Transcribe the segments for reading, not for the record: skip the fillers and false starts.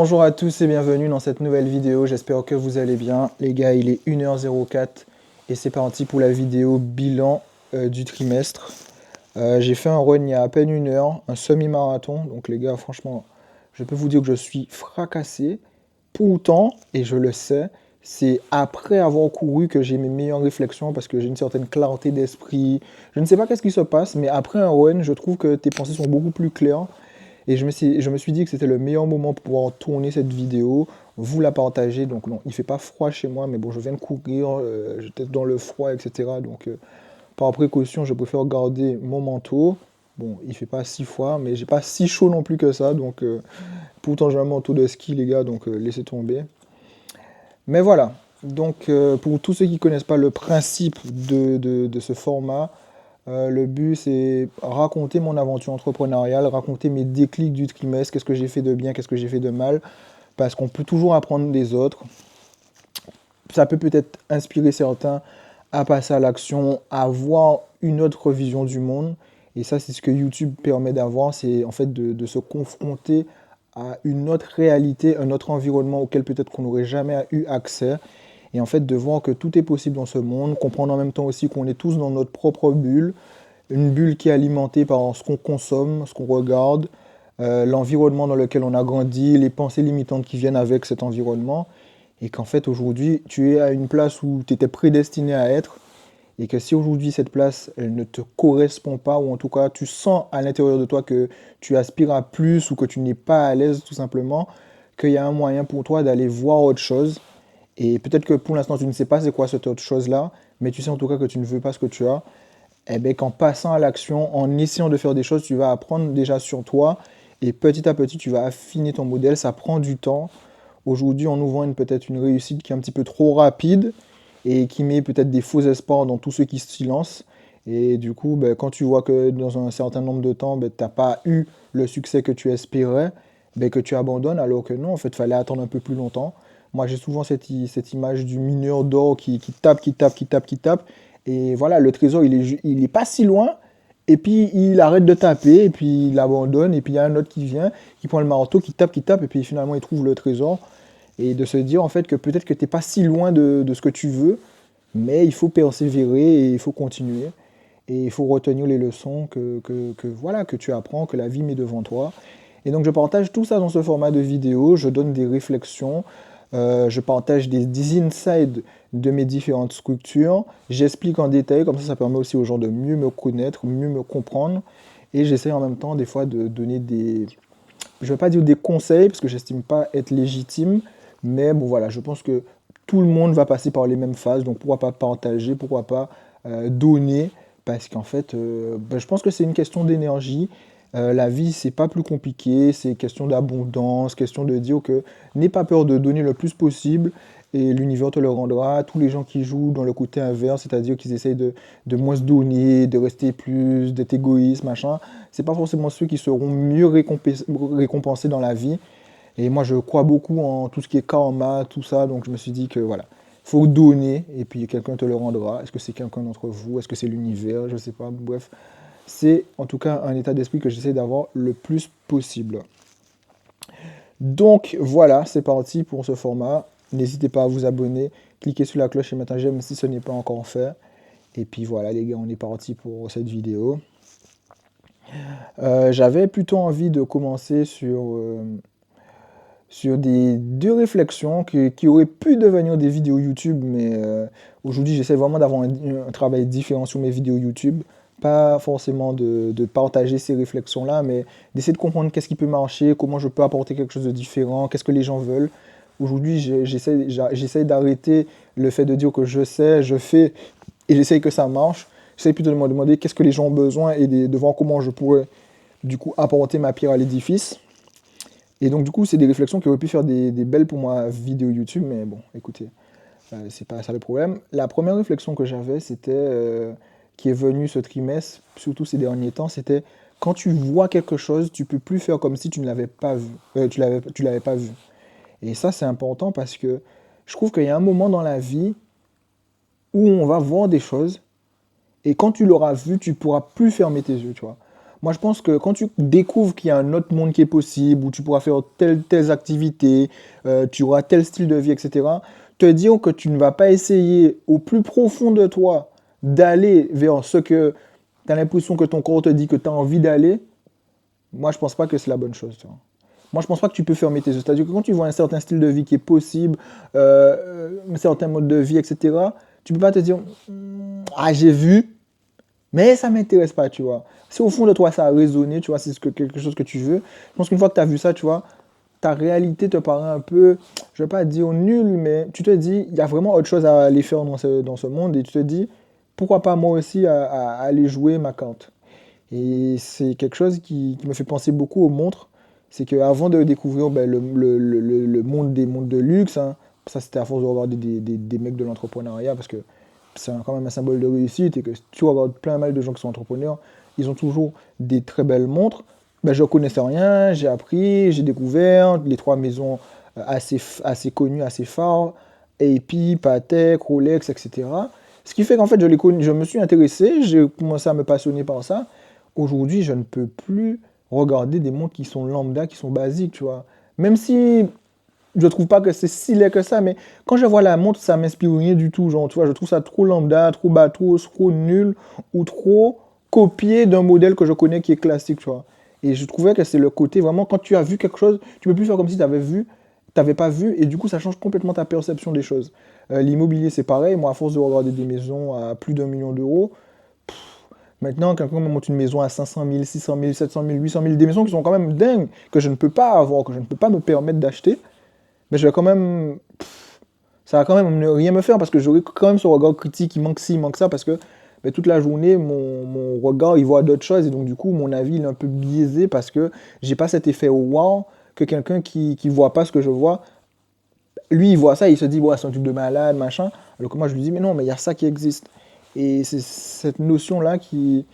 Bonjour à tous et bienvenue dans cette nouvelle vidéo, j'espère que vous allez bien. Les gars, il est 1h04 et c'est parti pour la vidéo bilan du trimestre. J'ai fait un run il y a à peine une heure, un semi-marathon, donc les gars, franchement, je peux vous dire que je suis fracassé. Pour autant, et je le sais, c'est après avoir couru que j'ai mes meilleures réflexions parce que j'ai une certaine clarté d'esprit. Je ne sais pas qu'est-ce qui se passe, mais après un run, je trouve que tes pensées sont beaucoup plus claires. Et je me suis dit que c'était le meilleur moment pour pouvoir tourner cette vidéo, vous la partager. Donc non, il fait pas froid chez moi, mais bon, je viens de courir, j'étais dans le froid, etc. Donc par précaution, je préfère garder mon manteau. Bon, il fait pas si froid, mais j'ai pas si chaud non plus que ça. Donc pourtant j'ai un manteau de ski, les gars, donc laissez tomber. Mais voilà. Donc pour tous ceux qui connaissent pas le principe de ce format, le but, c'est raconter mon aventure entrepreneuriale, raconter mes déclics du trimestre, qu'est-ce que j'ai fait de bien, qu'est-ce que j'ai fait de mal, parce qu'on peut toujours apprendre des autres. Ça peut peut-être inspirer certains à passer à l'action, à avoir une autre vision du monde. Et ça, c'est ce que YouTube permet d'avoir, c'est en fait de se confronter à une autre réalité, un autre environnement auquel peut-être qu'on n'aurait jamais eu accès. Et en fait, de voir que tout est possible dans ce monde, comprendre en même temps aussi qu'on est tous dans notre propre bulle, une bulle qui est alimentée par ce qu'on consomme, ce qu'on regarde, l'environnement dans lequel on a grandi, les pensées limitantes qui viennent avec cet environnement, et qu'en fait aujourd'hui tu es à une place où tu étais prédestiné à être, et que si aujourd'hui cette place elle ne te correspond pas, ou en tout cas tu sens à l'intérieur de toi que tu aspires à plus ou que tu n'es pas à l'aise tout simplement, qu'il y a un moyen pour toi d'aller voir autre chose. Et peut-être que pour l'instant tu ne sais pas c'est quoi cette autre chose-là, mais tu sais en tout cas que tu ne veux pas ce que tu as, eh bien, qu'en passant à l'action, en essayant de faire des choses, tu vas apprendre déjà sur toi et petit à petit, tu vas affiner ton modèle. Ça prend du temps. Aujourd'hui, on nous vend peut-être une réussite qui est un petit peu trop rapide et qui met peut-être des faux espoirs dans tous ceux qui s'y lancent. Et du coup, ben, quand tu vois que dans un certain nombre de temps, ben, tu n'as pas eu le succès que tu espérais, ben, que tu abandonnes, alors que non, en fait, il fallait attendre un peu plus longtemps. Moi, j'ai souvent cette image du mineur d'or qui tape, qui tape, qui tape, qui tape. Et voilà, le trésor, il est pas si loin. Et puis, il arrête de taper, et puis il abandonne. Et puis, il y a un autre qui vient, qui prend le marteau, qui tape, et puis finalement, il trouve le trésor. Et de se dire, en fait, que peut-être que tu n'es pas si loin de ce que tu veux, mais il faut persévérer et il faut continuer. Et il faut retenir les leçons voilà, que tu apprends, que la vie met devant toi. Et donc, je partage tout ça dans ce format de vidéo. Je donne des réflexions. Je partage des insights de mes différentes structures. J'explique en détail, comme ça permet aussi aux gens de mieux me connaître, mieux me comprendre. Et j'essaie en même temps des fois de donner je ne vais pas dire des conseils, parce que j'estime pas être légitime, mais bon voilà, je pense que tout le monde va passer par les mêmes phases, donc pourquoi pas partager, pourquoi pas donner, parce qu'en fait, ben, je pense que c'est une question d'énergie. La vie, c'est pas plus compliqué, c'est question d'abondance, question de dire que n'aie pas peur de donner le plus possible et l'univers te le rendra. Tous les gens qui jouent dans le côté inverse, c'est-à-dire qu'ils essayent de moins se donner, de rester plus, d'être égoïste, machin, c'est pas forcément ceux qui seront mieux récompensés dans la vie. Et moi, je crois beaucoup en tout ce qui est karma, tout ça, donc je me suis dit que voilà, faut donner et puis quelqu'un te le rendra. Est-ce que c'est quelqu'un d'entre vous? Est-ce que c'est l'univers? Je sais pas. Bref, c'est en tout cas un état d'esprit que j'essaie d'avoir le plus possible. Donc voilà, c'est parti pour ce format. N'hésitez pas à vous abonner, cliquez sur la cloche et mettre un j'aime si ce n'est pas encore fait. Et puis voilà les gars, on est parti pour cette vidéo. J'avais plutôt envie de commencer sur des deux réflexions qui auraient pu devenir des vidéos YouTube, mais aujourd'hui j'essaie vraiment d'avoir un travail différent sur mes vidéos YouTube. Pas forcément de partager ces réflexions-là, mais d'essayer de comprendre qu'est-ce qui peut marcher, comment je peux apporter quelque chose de différent, qu'est-ce que les gens veulent. Aujourd'hui, j'essaie d'arrêter le fait de dire que je sais, je fais, et j'essaie que ça marche. J'essaie plutôt de me demander qu'est-ce que les gens ont besoin et de voir comment je pourrais du coup apporter ma pierre à l'édifice. Et donc du coup, c'est des réflexions qui auraient pu faire des belles pour moi vidéo YouTube, mais bon, écoutez, c'est pas ça le problème. La première réflexion que j'avais, c'était qui est venue ce trimestre, surtout ces derniers temps, c'était quand tu vois quelque chose, tu peux plus faire comme si tu ne l'avais pas vu, tu l'avais pas vu. Et ça, c'est important parce que je trouve qu'il y a un moment dans la vie où on va voir des choses et quand tu l'auras vu, tu pourras plus fermer tes yeux, tu vois. Moi, je pense que quand tu découvres qu'il y a un autre monde qui est possible, où tu pourras faire telles activités, tu auras tel style de vie, etc., te dire que tu ne vas pas essayer au plus profond de toi d'aller vers ce que tu as l'impression que ton corps te dit que tu as envie d'aller, moi, je pense pas que c'est la bonne chose. Tu vois. Moi, je pense pas que tu peux fermer tes yeux. C'est-à-dire que quand tu vois un certain style de vie qui est possible, un certain mode de vie, etc., tu peux pas te dire, ah, j'ai vu, mais ça m'intéresse pas, tu vois. Si au fond de toi ça a résonné, tu vois, c'est quelque chose que tu veux, je pense qu'une fois que tu as vu ça, tu vois, ta réalité te paraît un peu, je vais pas dire nul, mais tu te dis, il y a vraiment autre chose à aller faire dans ce monde, et tu te dis, pourquoi pas moi aussi à aller jouer ma carte. Et c'est quelque chose qui me fait penser beaucoup aux montres. C'est qu'avant de découvrir ben, le monde des montres de luxe, hein, ça c'était à force de regarder des mecs de l'entrepreneuriat, parce que c'est quand même un symbole de réussite, et que si tu regardes plein mal de gens qui sont entrepreneurs, ils ont toujours des très belles montres. Ben, je ne connaissais rien, j'ai appris, j'ai découvert les trois maisons assez connues, assez phares, AP, Patek, Rolex, etc. Ce qui fait qu'en fait, je me suis intéressé, j'ai commencé à me passionner par ça. Aujourd'hui, je ne peux plus regarder des montres qui sont lambda, qui sont basiques, tu vois. Même si je trouve pas que c'est si laid que ça, mais quand je vois la montre, ça m'inspire rien du tout, genre, tu vois, je trouve ça trop lambda, trop bateau, trop nul, ou trop copié d'un modèle que je connais qui est classique, tu vois. Et je trouvais que c'est le côté, vraiment, quand tu as vu quelque chose, tu peux plus faire comme si tu avais vu, t'avais pas vu, et du coup, ça change complètement ta perception des choses. L'immobilier, c'est pareil, moi, à force de regarder des maisons à plus d'1 million d'euros, maintenant, quelqu'un me monte une maison à 500 000, 600 000, 700 000, 800 000, des maisons qui sont quand même dingues, que je ne peux pas avoir, que je ne peux pas me permettre d'acheter, mais je vais quand même. Ça va quand même ne rien me faire parce que j'aurai quand même ce regard critique, il manque ci, il manque ça, parce que ben, toute la journée, mon regard, il voit d'autres choses, et donc du coup, mon avis, il est un peu biaisé parce que j'ai pas cet effet wow que quelqu'un qui voit pas ce que je vois. Lui, il voit ça, il se dit, ouais, c'est un truc de malade, machin, alors que moi, je lui dis, mais non, mais il y a ça qui existe. Et c'est cette notion-là qui,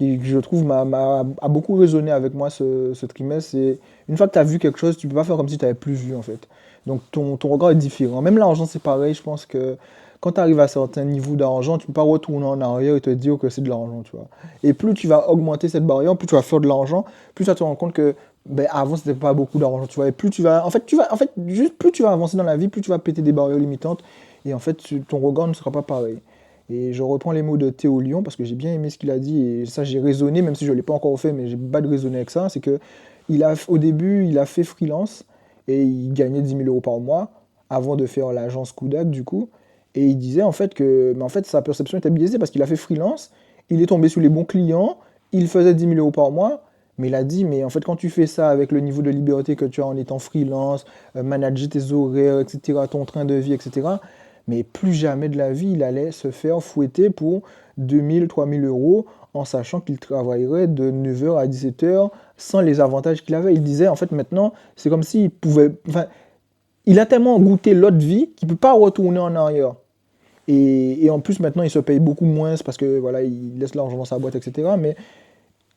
je trouve, a beaucoup résonné avec moi ce trimestre. C'est une fois que tu as vu quelque chose, tu peux pas faire comme si tu n'avais plus vu, en fait. Donc ton regard est différent. Même l'argent, c'est pareil. Je pense que quand tu arrives à un certain niveau d'argent, tu peux pas retourner en arrière et te dire que c'est de l'argent, tu vois. Et plus tu vas augmenter cette barrière, plus tu vas faire de l'argent, plus tu vas te rendre compte que ben, avant, c'était pas beaucoup d'argent, tu vois. Et plus tu vas, en fait, juste plus tu vas avancer dans la vie, plus tu vas péter des barrières limitantes. Et en fait, ton regard ne sera pas pareil. Et je reprends les mots de Théo Lyon parce que j'ai bien aimé ce qu'il a dit et ça j'ai raisonné, même si je ne l'ai pas encore fait, mais j'ai pas de raisonner avec ça. C'est que au début, il a fait freelance et il gagnait 10 000 € par mois avant de faire l'agence Kudak du coup. Et il disait en fait que mais en fait, sa perception était biaisée parce qu'il a fait freelance, il est tombé sous les bons clients, il faisait 10 000 € par mois. Mais il a dit, mais en fait, quand tu fais ça avec le niveau de liberté que tu as en étant freelance, manager tes horaires, etc., ton train de vie, etc., mais plus jamais de la vie, il allait se faire fouetter pour 2 000, 3 000 € en sachant qu'il travaillerait de 9 h à 17 h sans les avantages qu'il avait. Il disait, en fait, maintenant, c'est comme s'il pouvait... Enfin, il a tellement goûté l'autre vie qu'il ne peut pas retourner en arrière. Et en plus, maintenant, il se paye beaucoup moins parce que, voilà, il laisse l'argent dans sa boîte, etc. Mais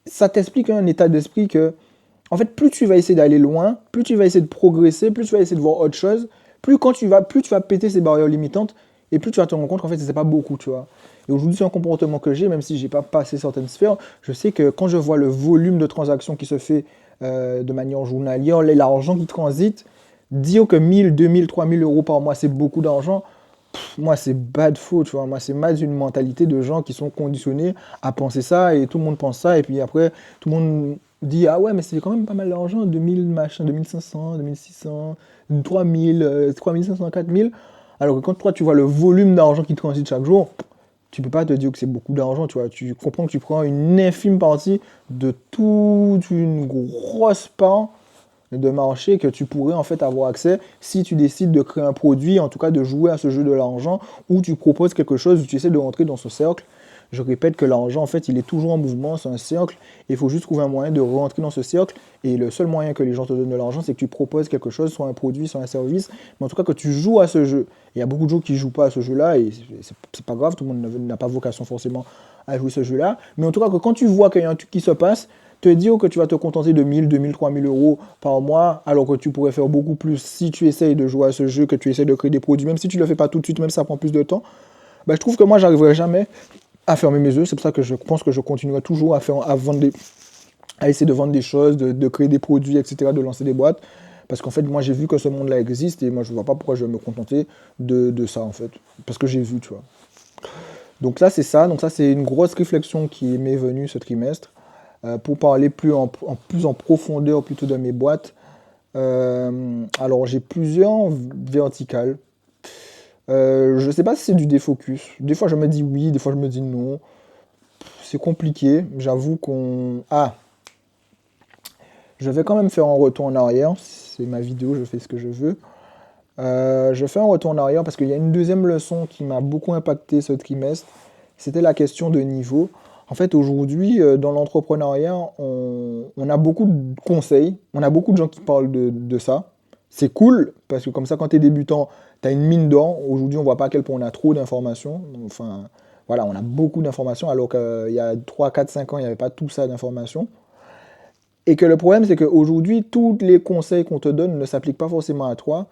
ça t'explique un état d'esprit que, en fait, plus tu vas essayer d'aller loin, plus tu vas essayer de progresser, plus tu vas essayer de voir autre chose, plus tu vas péter ces barrières limitantes, et plus tu vas te rendre compte qu'en fait, c'est pas beaucoup, tu vois. Et aujourd'hui, c'est un comportement que j'ai, même si j'ai pas passé certaines sphères, je sais que quand je vois le volume de transactions qui se fait de manière journalière, l'argent qui transite, dire que 1000, 2000, 3000 € par mois, c'est beaucoup d'argent, moi, c'est bad faux, tu vois. Moi, c'est mal une mentalité de gens qui sont conditionnés à penser ça et tout le monde pense ça. Et puis après, tout le monde dit, ah ouais, mais c'est quand même pas mal d'argent, 2000 machin, 2500, 2600, 3000, 3500, 4000. Alors que quand toi, tu vois le volume d'argent qui transite chaque jour, tu peux pas te dire que c'est beaucoup d'argent, tu vois. Tu comprends que tu prends une infime partie de toute une grosse part de marché que tu pourrais en fait avoir accès si tu décides de créer un produit, en tout cas de jouer à ce jeu de l'argent, où tu proposes quelque chose, où tu essaies de rentrer dans ce cercle. Je répète que l'argent, en fait, il est toujours en mouvement, c'est un cercle, et il faut juste trouver un moyen de rentrer dans ce cercle, et le seul moyen que les gens te donnent de l'argent, c'est que tu proposes quelque chose, soit un produit, soit un service, mais en tout cas que tu joues à ce jeu. Il y a beaucoup de gens qui ne jouent pas à ce jeu-là, et c'est pas grave, tout le monde n'a pas vocation forcément à jouer ce jeu-là, mais en tout cas que quand tu vois qu'il y a un truc qui se passe, te dire que tu vas te contenter de 1000, 2000, 3000 € par mois, alors que tu pourrais faire beaucoup plus si tu essayes de jouer à ce jeu, que tu essayes de créer des produits, même si tu ne le fais pas tout de suite, même si ça prend plus de temps, bah, je trouve que moi, j'arriverai jamais à fermer mes yeux. C'est pour ça que je pense que je continuerai toujours à vendre à essayer de vendre des choses, de créer des produits, etc., de lancer des boîtes. Parce qu'en fait, moi, j'ai vu que ce monde-là existe et moi, je ne vois pas pourquoi je vais me contenter de ça, en fait. Parce que j'ai vu, tu vois. Donc là, c'est ça. Donc ça, c'est une grosse réflexion qui m'est venue ce trimestre. Pour parler plus en profondeur plutôt de mes boîtes. Alors, j'ai plusieurs verticales. Je ne sais pas si c'est du défocus. Des fois, je me dis oui, des fois, je me dis non. C'est compliqué. J'avoue qu'on... Ah, je vais quand même faire un retour en arrière. C'est ma vidéo, je fais ce que je veux. Je fais un retour en arrière parce qu'il y a une deuxième leçon qui m'a beaucoup impacté ce trimestre. C'était la question de niveau. En fait, aujourd'hui, dans l'entrepreneuriat, on a beaucoup de conseils. On a beaucoup de gens qui parlent de ça. C'est cool parce que comme ça, quand tu es débutant, tu as une mine d'or. Aujourd'hui, on voit pas à quel point on a trop d'informations. Enfin, voilà, on a beaucoup d'informations alors qu'il y a 3, 4, 5 ans, il n'y avait pas tout ça d'informations. Et que le problème, c'est qu'aujourd'hui, tous les conseils qu'on te donne ne s'appliquent pas forcément à toi.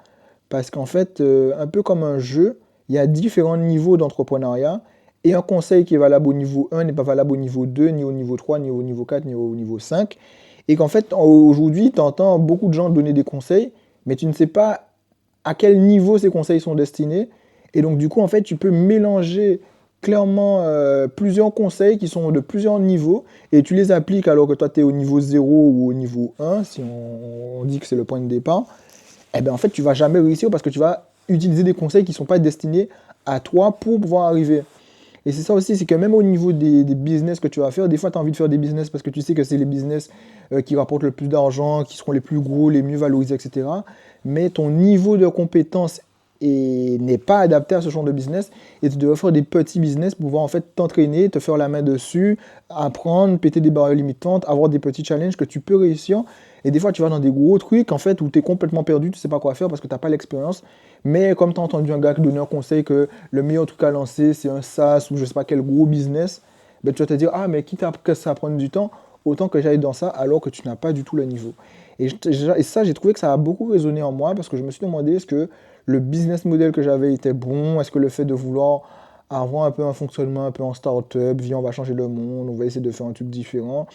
Parce qu'en fait, un peu comme un jeu, il y a différents niveaux d'entrepreneuriat. Et un conseil qui est valable au niveau 1 n'est pas valable au niveau 2, ni au niveau 3, ni au niveau 4, ni au niveau 5. Et qu'en fait, aujourd'hui, tu entends beaucoup de gens donner des conseils, mais tu ne sais pas à quel niveau ces conseils sont destinés. Et donc, du coup, en fait, tu peux mélanger clairement plusieurs conseils qui sont de plusieurs niveaux et tu les appliques alors que toi, tu es au niveau 0 ou au niveau 1, si on dit que c'est le point de départ. Eh bien, en fait, tu vas jamais réussir parce que tu vas utiliser des conseils qui ne sont pas destinés à toi pour pouvoir arriver. Et c'est ça aussi, c'est que même au niveau des business que tu vas faire, des fois tu as envie de faire des business parce que tu sais que c'est les business qui rapportent le plus d'argent, qui seront les plus gros, les mieux valorisés, etc. Mais ton niveau de compétence n'est pas adapté à ce genre de business et tu devrais faire des petits business pour pouvoir en fait t'entraîner, te faire la main dessus, apprendre, péter des barrières limitantes, avoir des petits challenges que tu peux réussir. Et des fois tu vas dans des gros trucs en fait où tu es complètement perdu, tu sais pas quoi faire parce que tu n'as pas l'expérience. Mais comme tu as entendu un gars qui donner un conseil que le meilleur truc à lancer c'est un SaaS ou je sais pas quel gros business, ben tu vas te dire ah mais quitte à que ça prenne du temps, autant que j'aille dans ça alors que tu n'as pas du tout le niveau. Et ça, j'ai trouvé que ça a beaucoup résonné en moi parce que je me suis demandé est-ce que le business model que j'avais était bon, est-ce que le fait de vouloir avoir un peu un fonctionnement un peu en start-up, viens on va changer le monde, on va essayer de faire un truc différent,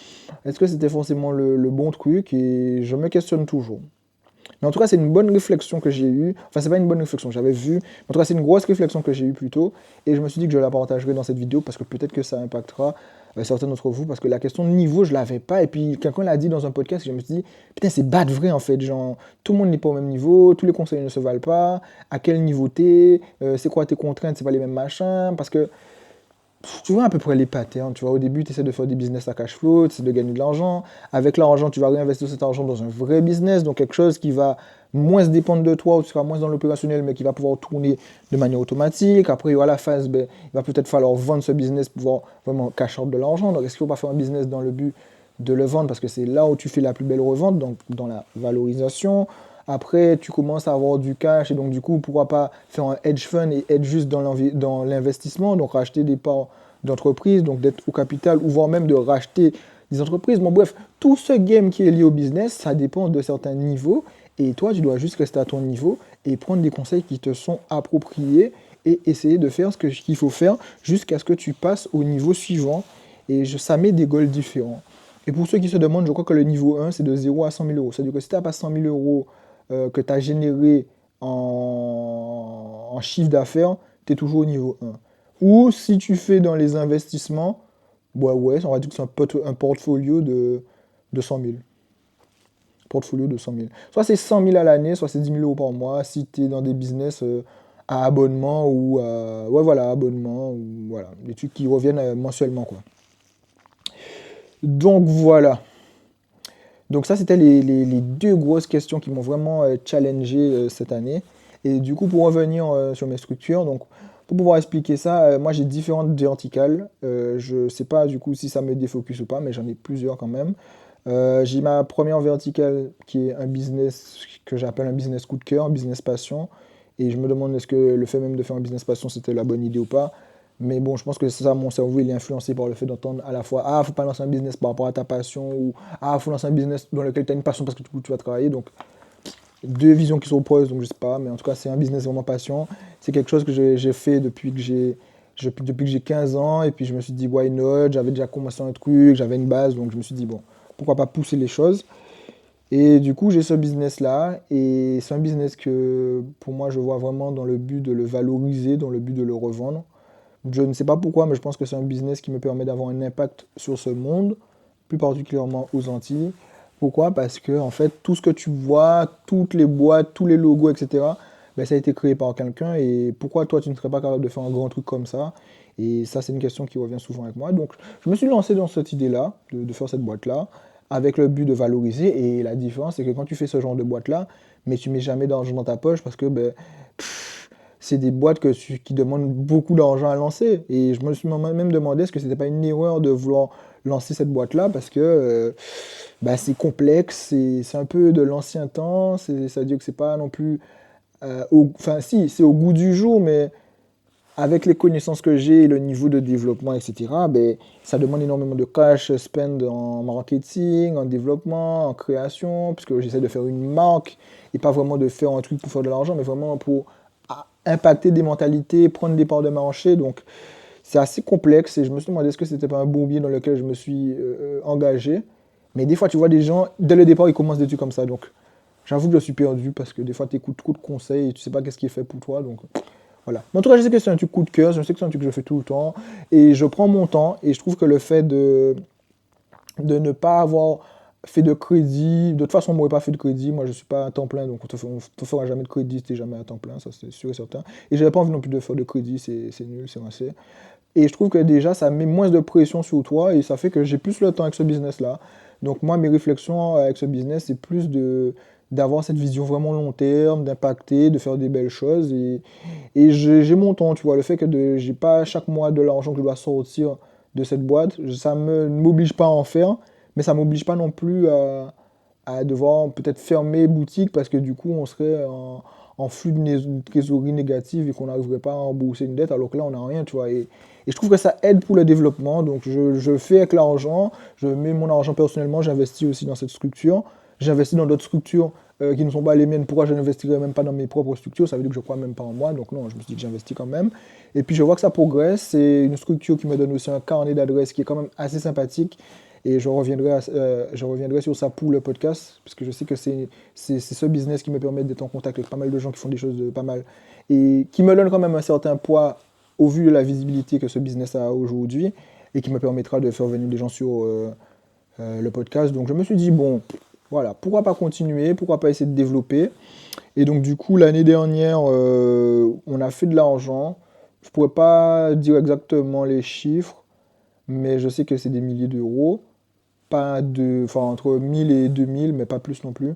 est-ce que c'était forcément le bon truc et je me questionne toujours. Mais en tout cas, c'est une bonne réflexion que j'ai eue. Enfin, c'est pas une bonne réflexion, j'avais vu. En tout cas, c'est une grosse réflexion que j'ai eue plus tôt. Et je me suis dit que je la partagerai dans cette vidéo parce que peut-être que ça impactera certains d'entre vous. Parce que la question de niveau, je l'avais pas. Et puis, quelqu'un l'a dit dans un podcast et je me suis dit, putain, c'est bad vrai en fait. Genre, tout le monde n'est pas au même niveau, tous les conseils ne se valent pas. À quel niveau t'es, c'est quoi tes contraintes, c'est pas les mêmes machins. Parce que tu vois à peu près les patterns, tu vois, au début, tu essaies de faire des business à cash flow, tu essaies de gagner de l'argent. Avec l'argent, tu vas réinvestir cet argent dans un vrai business, donc quelque chose qui va moins se dépendre de toi, ou tu seras moins dans l'opérationnel, mais qui va pouvoir tourner de manière automatique. Après, il y aura la phase, ben, il va peut-être falloir vendre ce business pour pouvoir vraiment cash out de l'argent. Donc, est-ce qu'il ne faut pas faire un business dans le but de le vendre, parce que c'est là où tu fais la plus belle revente, donc dans la valorisation. Après, tu commences à avoir du cash et donc du coup, pourquoi pas faire un hedge fund et être juste dans l'investissement, donc racheter des parts d'entreprise, donc d'être au capital ou voire même de racheter des entreprises. Bon, bref, tout ce game qui est lié au business, ça dépend de certains niveaux et toi, tu dois juste rester à ton niveau et prendre des conseils qui te sont appropriés et essayer de faire qu'il faut faire jusqu'à ce que tu passes au niveau suivant. Et ça met des goals différents. Et pour ceux qui se demandent, je crois que le niveau 1, c'est de 0 à 100 000 euros. C'est-à-dire que si tu n'as pas 100 000 euros que tu as généré en chiffre d'affaires, tu es toujours au niveau 1. Ou si tu fais dans les investissements, bah ouais, on va dire que c'est un portfolio de 100 000. Portfolio de 100 000. Soit c'est 100 000 à l'année, soit c'est 10 000 euros par mois, si tu es dans des business à abonnement ou ouais, voilà, abonnement, ou voilà, des trucs qui reviennent mensuellement, quoi. Donc voilà. Donc ça, c'était les deux grosses questions qui m'ont vraiment challengé cette année. Et du coup, pour revenir sur mes structures, donc pour pouvoir expliquer ça, moi j'ai différentes verticales. Je sais pas du coup si ça me défocus ou pas, mais j'en ai plusieurs quand même. J'ai ma première verticale qui est un business que j'appelle un business coup de cœur, un business passion. Et je me demande est-ce que le fait même de faire un business passion, c'était la bonne idée ou pas. Mais bon, je pense que c'est ça, mon cerveau, il est influencé par le fait d'entendre à la fois, ah, faut pas lancer un business par rapport à ta passion, ou ah, faut lancer un business dans lequel tu as une passion parce que du coup, tu vas travailler. Donc, deux visions qui s'opposent, donc je sais pas, mais en tout cas, c'est un business vraiment passion. C'est quelque chose que j'ai fait depuis que j'ai 15 ans, et puis je me suis dit, why not? J'avais déjà commencé un truc, j'avais une base, donc je me suis dit, bon, pourquoi pas pousser les choses. Et du coup, j'ai ce business-là, et c'est un business que pour moi, je vois vraiment dans le but de le valoriser, dans le but de le revendre. Je ne sais pas pourquoi, mais je pense que c'est un business qui me permet d'avoir un impact sur ce monde, plus particulièrement aux Antilles. Pourquoi? Parce que en fait, tout ce que tu vois, toutes les boîtes, tous les logos, etc., ben, ça a été créé par quelqu'un. Et pourquoi toi, tu ne serais pas capable de faire un grand truc comme ça? Et ça, c'est une question qui revient souvent avec moi. Donc, je me suis lancé dans cette idée-là, de faire cette boîte-là, avec le but de valoriser. Et la différence, c'est que quand tu fais ce genre de boîte-là, mais tu mets jamais d'argent dans ta poche parce que ben, c'est des boîtes qui demandent beaucoup d'argent à lancer. Et je me suis même demandé est-ce que c'était pas une erreur de vouloir lancer cette boîte-là parce que bah, c'est complexe, c'est un peu de l'ancien temps, ça veut dire que c'est pas non plus. Enfin, si, c'est au goût du jour, mais avec les connaissances que j'ai, le niveau de développement, etc., ben, ça demande énormément de cash spend en marketing, en développement, en création, puisque j'essaie de faire une marque et pas vraiment de faire un truc pour faire de l'argent, mais vraiment pour impacter des mentalités, prendre des parts de marché. Donc, c'est assez complexe et je me suis demandé est-ce que c'était pas un bourbier dans lequel je me suis engagé. Mais des fois, tu vois des gens, dès le départ, ils commencent des trucs comme ça. Donc, j'avoue que je suis perdu parce que des fois, tu écoutes trop de conseils et tu sais pas qu'est-ce qui est fait pour toi. Donc, voilà. Mais en tout cas, je sais que c'est un truc coup de cœur, je sais que c'est un truc que je fais tout le temps. Et je prends mon temps et je trouve que le fait de ne pas avoir fait de crédit, de toute façon, moi, je n'aurais pas fait de crédit. Moi, je ne suis pas à temps plein, donc on ne te fera jamais de crédit si tu n'es jamais à temps plein, ça c'est sûr et certain. Et je n'avais pas envie non plus de faire de crédit, c'est nul, c'est rincé. Et je trouve que déjà, ça met moins de pression sur toi et ça fait que j'ai plus le temps avec ce business-là. Donc moi, mes réflexions avec ce business, c'est plus d'avoir cette vision vraiment long terme, d'impacter, de faire des belles choses. Et j'ai mon temps, tu vois. Le fait que j'ai pas chaque mois de l'argent que je dois sortir de cette boîte, ça ne m'oblige pas à en faire, mais ça m'oblige pas non plus à devoir peut-être fermer boutique parce que du coup, on serait en flux de trésorerie négative et qu'on n'arriverait pas à rembourser une dette alors que là, on n'a rien, tu vois. Et je trouve que ça aide pour le développement. Donc, je fais avec l'argent, je mets mon argent personnellement, j'investis aussi dans cette structure. J'investis dans d'autres structures qui ne sont pas les miennes. Pourquoi je n'investirais même pas dans mes propres structures? Ça veut dire que je ne crois même pas en moi. Donc, non, je me suis dit que j'investis quand même. Et puis, je vois que ça progresse. C'est une structure qui me donne aussi un carnet d'adresses qui est quand même assez sympathique. Et je reviendrai sur ça pour le podcast, parce que je sais que c'est ce business qui me permet d'être en contact avec pas mal de gens qui font des choses de pas mal. Et qui me donne quand même un certain poids au vu de la visibilité que ce business a aujourd'hui, et qui me permettra de faire venir des gens sur le podcast. Donc je me suis dit, bon, voilà, pourquoi pas continuer, pourquoi pas essayer de développer. Et donc du coup, l'année dernière, on a fait de l'argent. Je pourrais pas dire exactement les chiffres, mais je sais que c'est des milliers d'euros. Pas de, enfin, entre 1000 et 2000, mais pas plus non plus.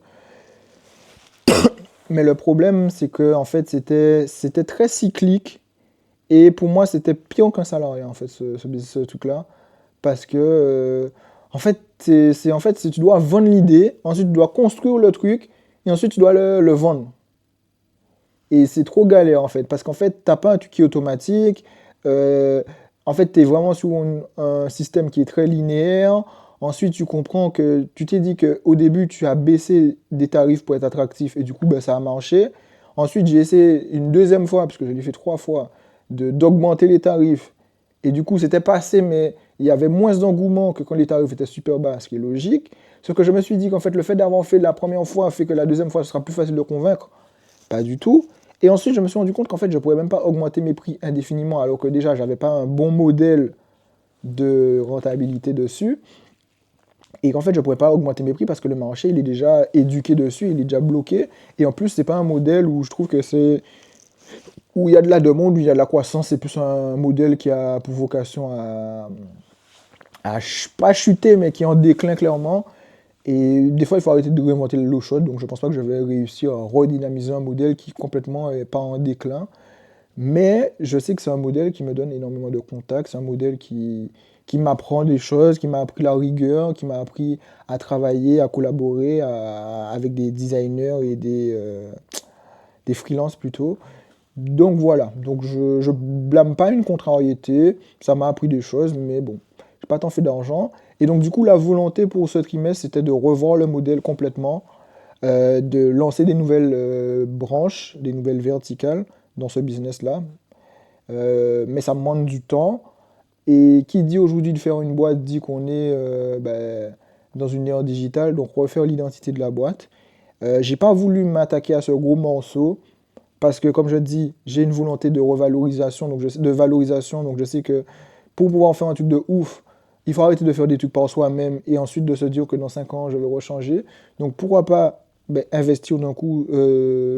Mais le problème, c'est que en fait, c'était très cyclique. Et pour moi, c'était pire qu'un salarié, en fait, ce truc-là. Parce que, en fait, tu dois vendre l'idée, ensuite tu dois construire le truc, et ensuite tu dois le vendre. Et c'est trop galère, en fait. Parce qu'en fait, t'as pas un truc qui est automatique. euh, En fait, tu es vraiment sur un système qui est très linéaire. Ensuite, tu comprends que tu t'es dit qu'au début, tu as baissé des tarifs pour être attractif, et du coup, ben, ça a marché. Ensuite, j'ai essayé une deuxième fois, parce que je l'ai fait 3 fois, d'augmenter les tarifs. Et du coup, c'était passé, mais il y avait moins d'engouement que quand les tarifs étaient super bas, ce qui est logique. Sauf que je me suis dit qu'en fait, le fait d'avoir fait la première fois fait que la deuxième fois, ce sera plus facile de convaincre. Pas du tout. Et ensuite, je me suis rendu compte qu'en fait, je ne pourrais même pas augmenter mes prix indéfiniment, alors que déjà, j'avais pas un bon modèle de rentabilité dessus. Et qu'en fait, je ne pourrais pas augmenter mes prix parce que le marché, il est déjà éduqué dessus, il est déjà bloqué. Et en plus, c'est pas un modèle où je trouve que c'est où il y a de la demande, où il y a de la croissance. C'est plus un modèle qui a pour vocation pas chuter, mais qui est en déclin clairement. Et des fois, il faut arrêter de remonter l'eau chaude. Donc, je ne pense pas que je vais réussir à redynamiser un modèle qui complètement est pas en déclin. Mais je sais que c'est un modèle qui me donne énormément de contacts. C'est un modèle qui m'apprend des choses, qui m'a appris la rigueur, qui m'a appris à travailler, à collaborer avec des designers et des freelances plutôt. Donc voilà, donc je blâme pas une contrariété, ça m'a appris des choses, mais bon, j'ai pas tant fait d'argent. Et donc du coup, la volonté pour ce trimestre, c'était de revoir le modèle complètement, de lancer des nouvelles branches, des nouvelles verticales dans ce business-là. Mais ça me demande du temps. Et qui dit aujourd'hui de faire une boîte dit qu'on est dans une ère digitale, donc refaire l'identité de la boîte. J'ai pas voulu m'attaquer à ce gros morceau parce que, comme je dis, j'ai une volonté de revalorisation, de valorisation, donc je sais que pour pouvoir faire un truc de ouf, il faut arrêter de faire des trucs par soi-même et ensuite de se dire que dans 5 ans, je vais rechanger. Donc pourquoi pas investir d'un coup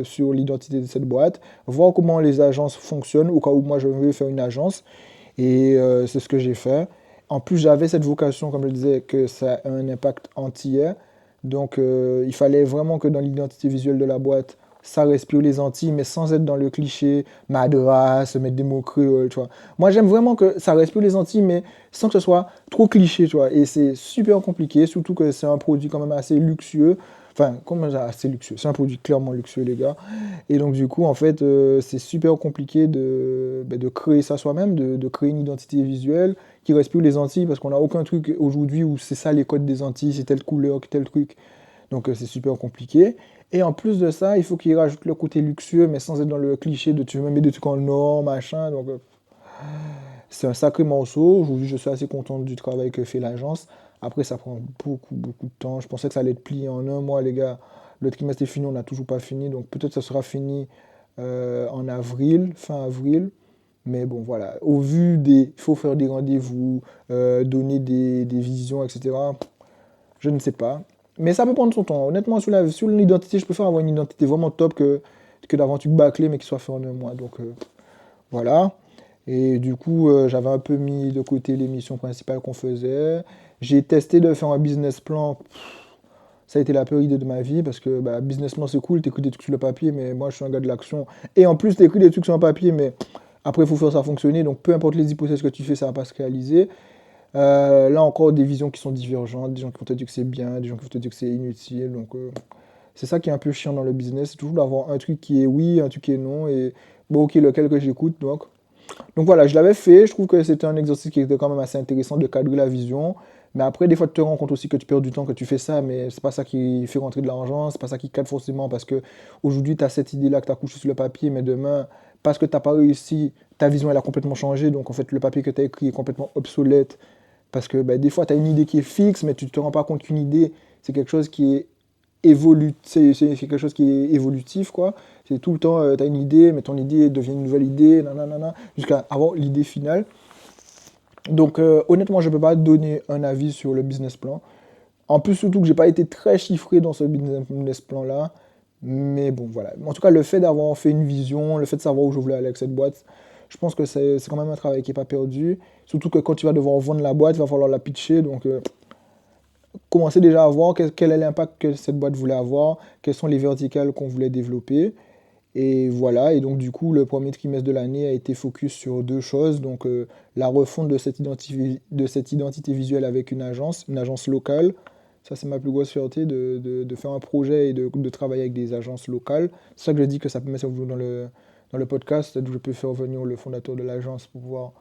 sur l'identité de cette boîte, voir comment les agences fonctionnent, au cas où moi je veux faire une agence. Et c'est ce que j'ai fait. En plus, j'avais cette vocation, comme je disais, que ça a un impact entier. Donc, il fallait vraiment que dans l'identité visuelle de la boîte, ça respire les Antilles, mais sans être dans le cliché madras, mettre des mots créoles, tu vois. Moi, j'aime vraiment que ça respire les Antilles, mais sans que ce soit trop cliché, tu vois. Et c'est super compliqué, surtout que c'est un produit quand même assez luxueux. Enfin, comment dire, assez luxueux. C'est un produit clairement luxueux, les gars. Et donc, du coup, en fait, c'est super compliqué de créer ça soi-même, de créer une identité visuelle qui respire les Antilles, parce qu'on n'a aucun truc aujourd'hui où c'est ça les codes des Antilles, c'est telle couleur, tel truc. Donc, c'est super compliqué. Et en plus de ça, il faut qu'il rajoute le côté luxueux, mais sans être dans le cliché de tu veux mettre des trucs en or, machin. Donc, c'est un sacré morceau. Aujourd'hui, je suis assez content du travail que fait l'agence. Après, ça prend beaucoup, beaucoup de temps. Je pensais que ça allait être plié en un mois, les gars. Le trimestre est fini, on n'a toujours pas fini. Donc, peut-être que ça sera fini en avril, fin avril. Mais bon, voilà. Au vu des. Il faut faire des rendez-vous, donner des visions, etc. Je ne sais pas. Mais ça peut prendre son temps. Honnêtement, sur l'identité, je préfère avoir une identité vraiment top que d'avoir un truc bâclé, mais qui soit fait en un mois. Donc, voilà. Et du coup, j'avais un peu mis de côté les missions principales qu'on faisait. J'ai testé de faire un business plan. Ça a été la pire idée de ma vie parce que business plan c'est cool, t'écris des trucs sur le papier, mais moi je suis un gars de l'action. Et en plus, t'écris des trucs sur un papier, mais après il faut faire ça fonctionner. Donc peu importe les hypothèses que tu fais, ça va pas se réaliser. Là encore, des visions qui sont divergentes, des gens qui vont te dire que c'est bien, des gens qui vont te dire que c'est inutile. Donc c'est ça qui est un peu chiant dans le business, c'est toujours d'avoir un truc qui est oui, un truc qui est non. Et bon, ok, lequel que j'écoute. Donc voilà, je l'avais fait. Je trouve que c'était un exercice qui était quand même assez intéressant de cadrer la vision. Mais après, des fois, tu te rends compte aussi que tu perds du temps, que tu fais ça, mais c'est pas ça qui fait rentrer de l'argent, c'est pas ça qui cadre forcément parce que aujourd'hui, tu as cette idée-là que tu as couché sur le papier, mais demain, parce que tu n'as pas réussi, ta vision, elle a complètement changé. Donc en fait, le papier que tu as écrit est complètement obsolète parce que des fois, tu as une idée qui est fixe, mais tu te rends pas compte qu'une idée, c'est quelque chose qui est c'est quelque chose qui est évolutif, quoi. C'est tout le temps, tu as une idée, mais ton idée devient une nouvelle idée, nanana, jusqu'à avoir l'idée finale. Donc, honnêtement, je ne peux pas donner un avis sur le business plan. En plus, surtout que j'ai pas été très chiffré dans ce business plan-là. Mais bon, voilà. En tout cas, le fait d'avoir fait une vision, le fait de savoir où je voulais aller avec cette boîte, je pense que c'est quand même un travail qui n'est pas perdu. Surtout que quand tu vas devoir vendre la boîte, il va falloir la pitcher. Donc, commencer déjà à voir quel est l'impact que cette boîte voulait avoir, quelles sont les verticales qu'on voulait développer. Et voilà, et donc du coup, le premier trimestre de l'année a été focus sur deux choses. Donc la refonte de cette identité visuelle avec une agence locale. Ça, c'est ma plus grosse fierté de faire un projet et de travailler avec des agences locales. C'est ça que je dis que ça peut mettre dans le podcast, où je peux faire venir le fondateur de l'agence pour pouvoir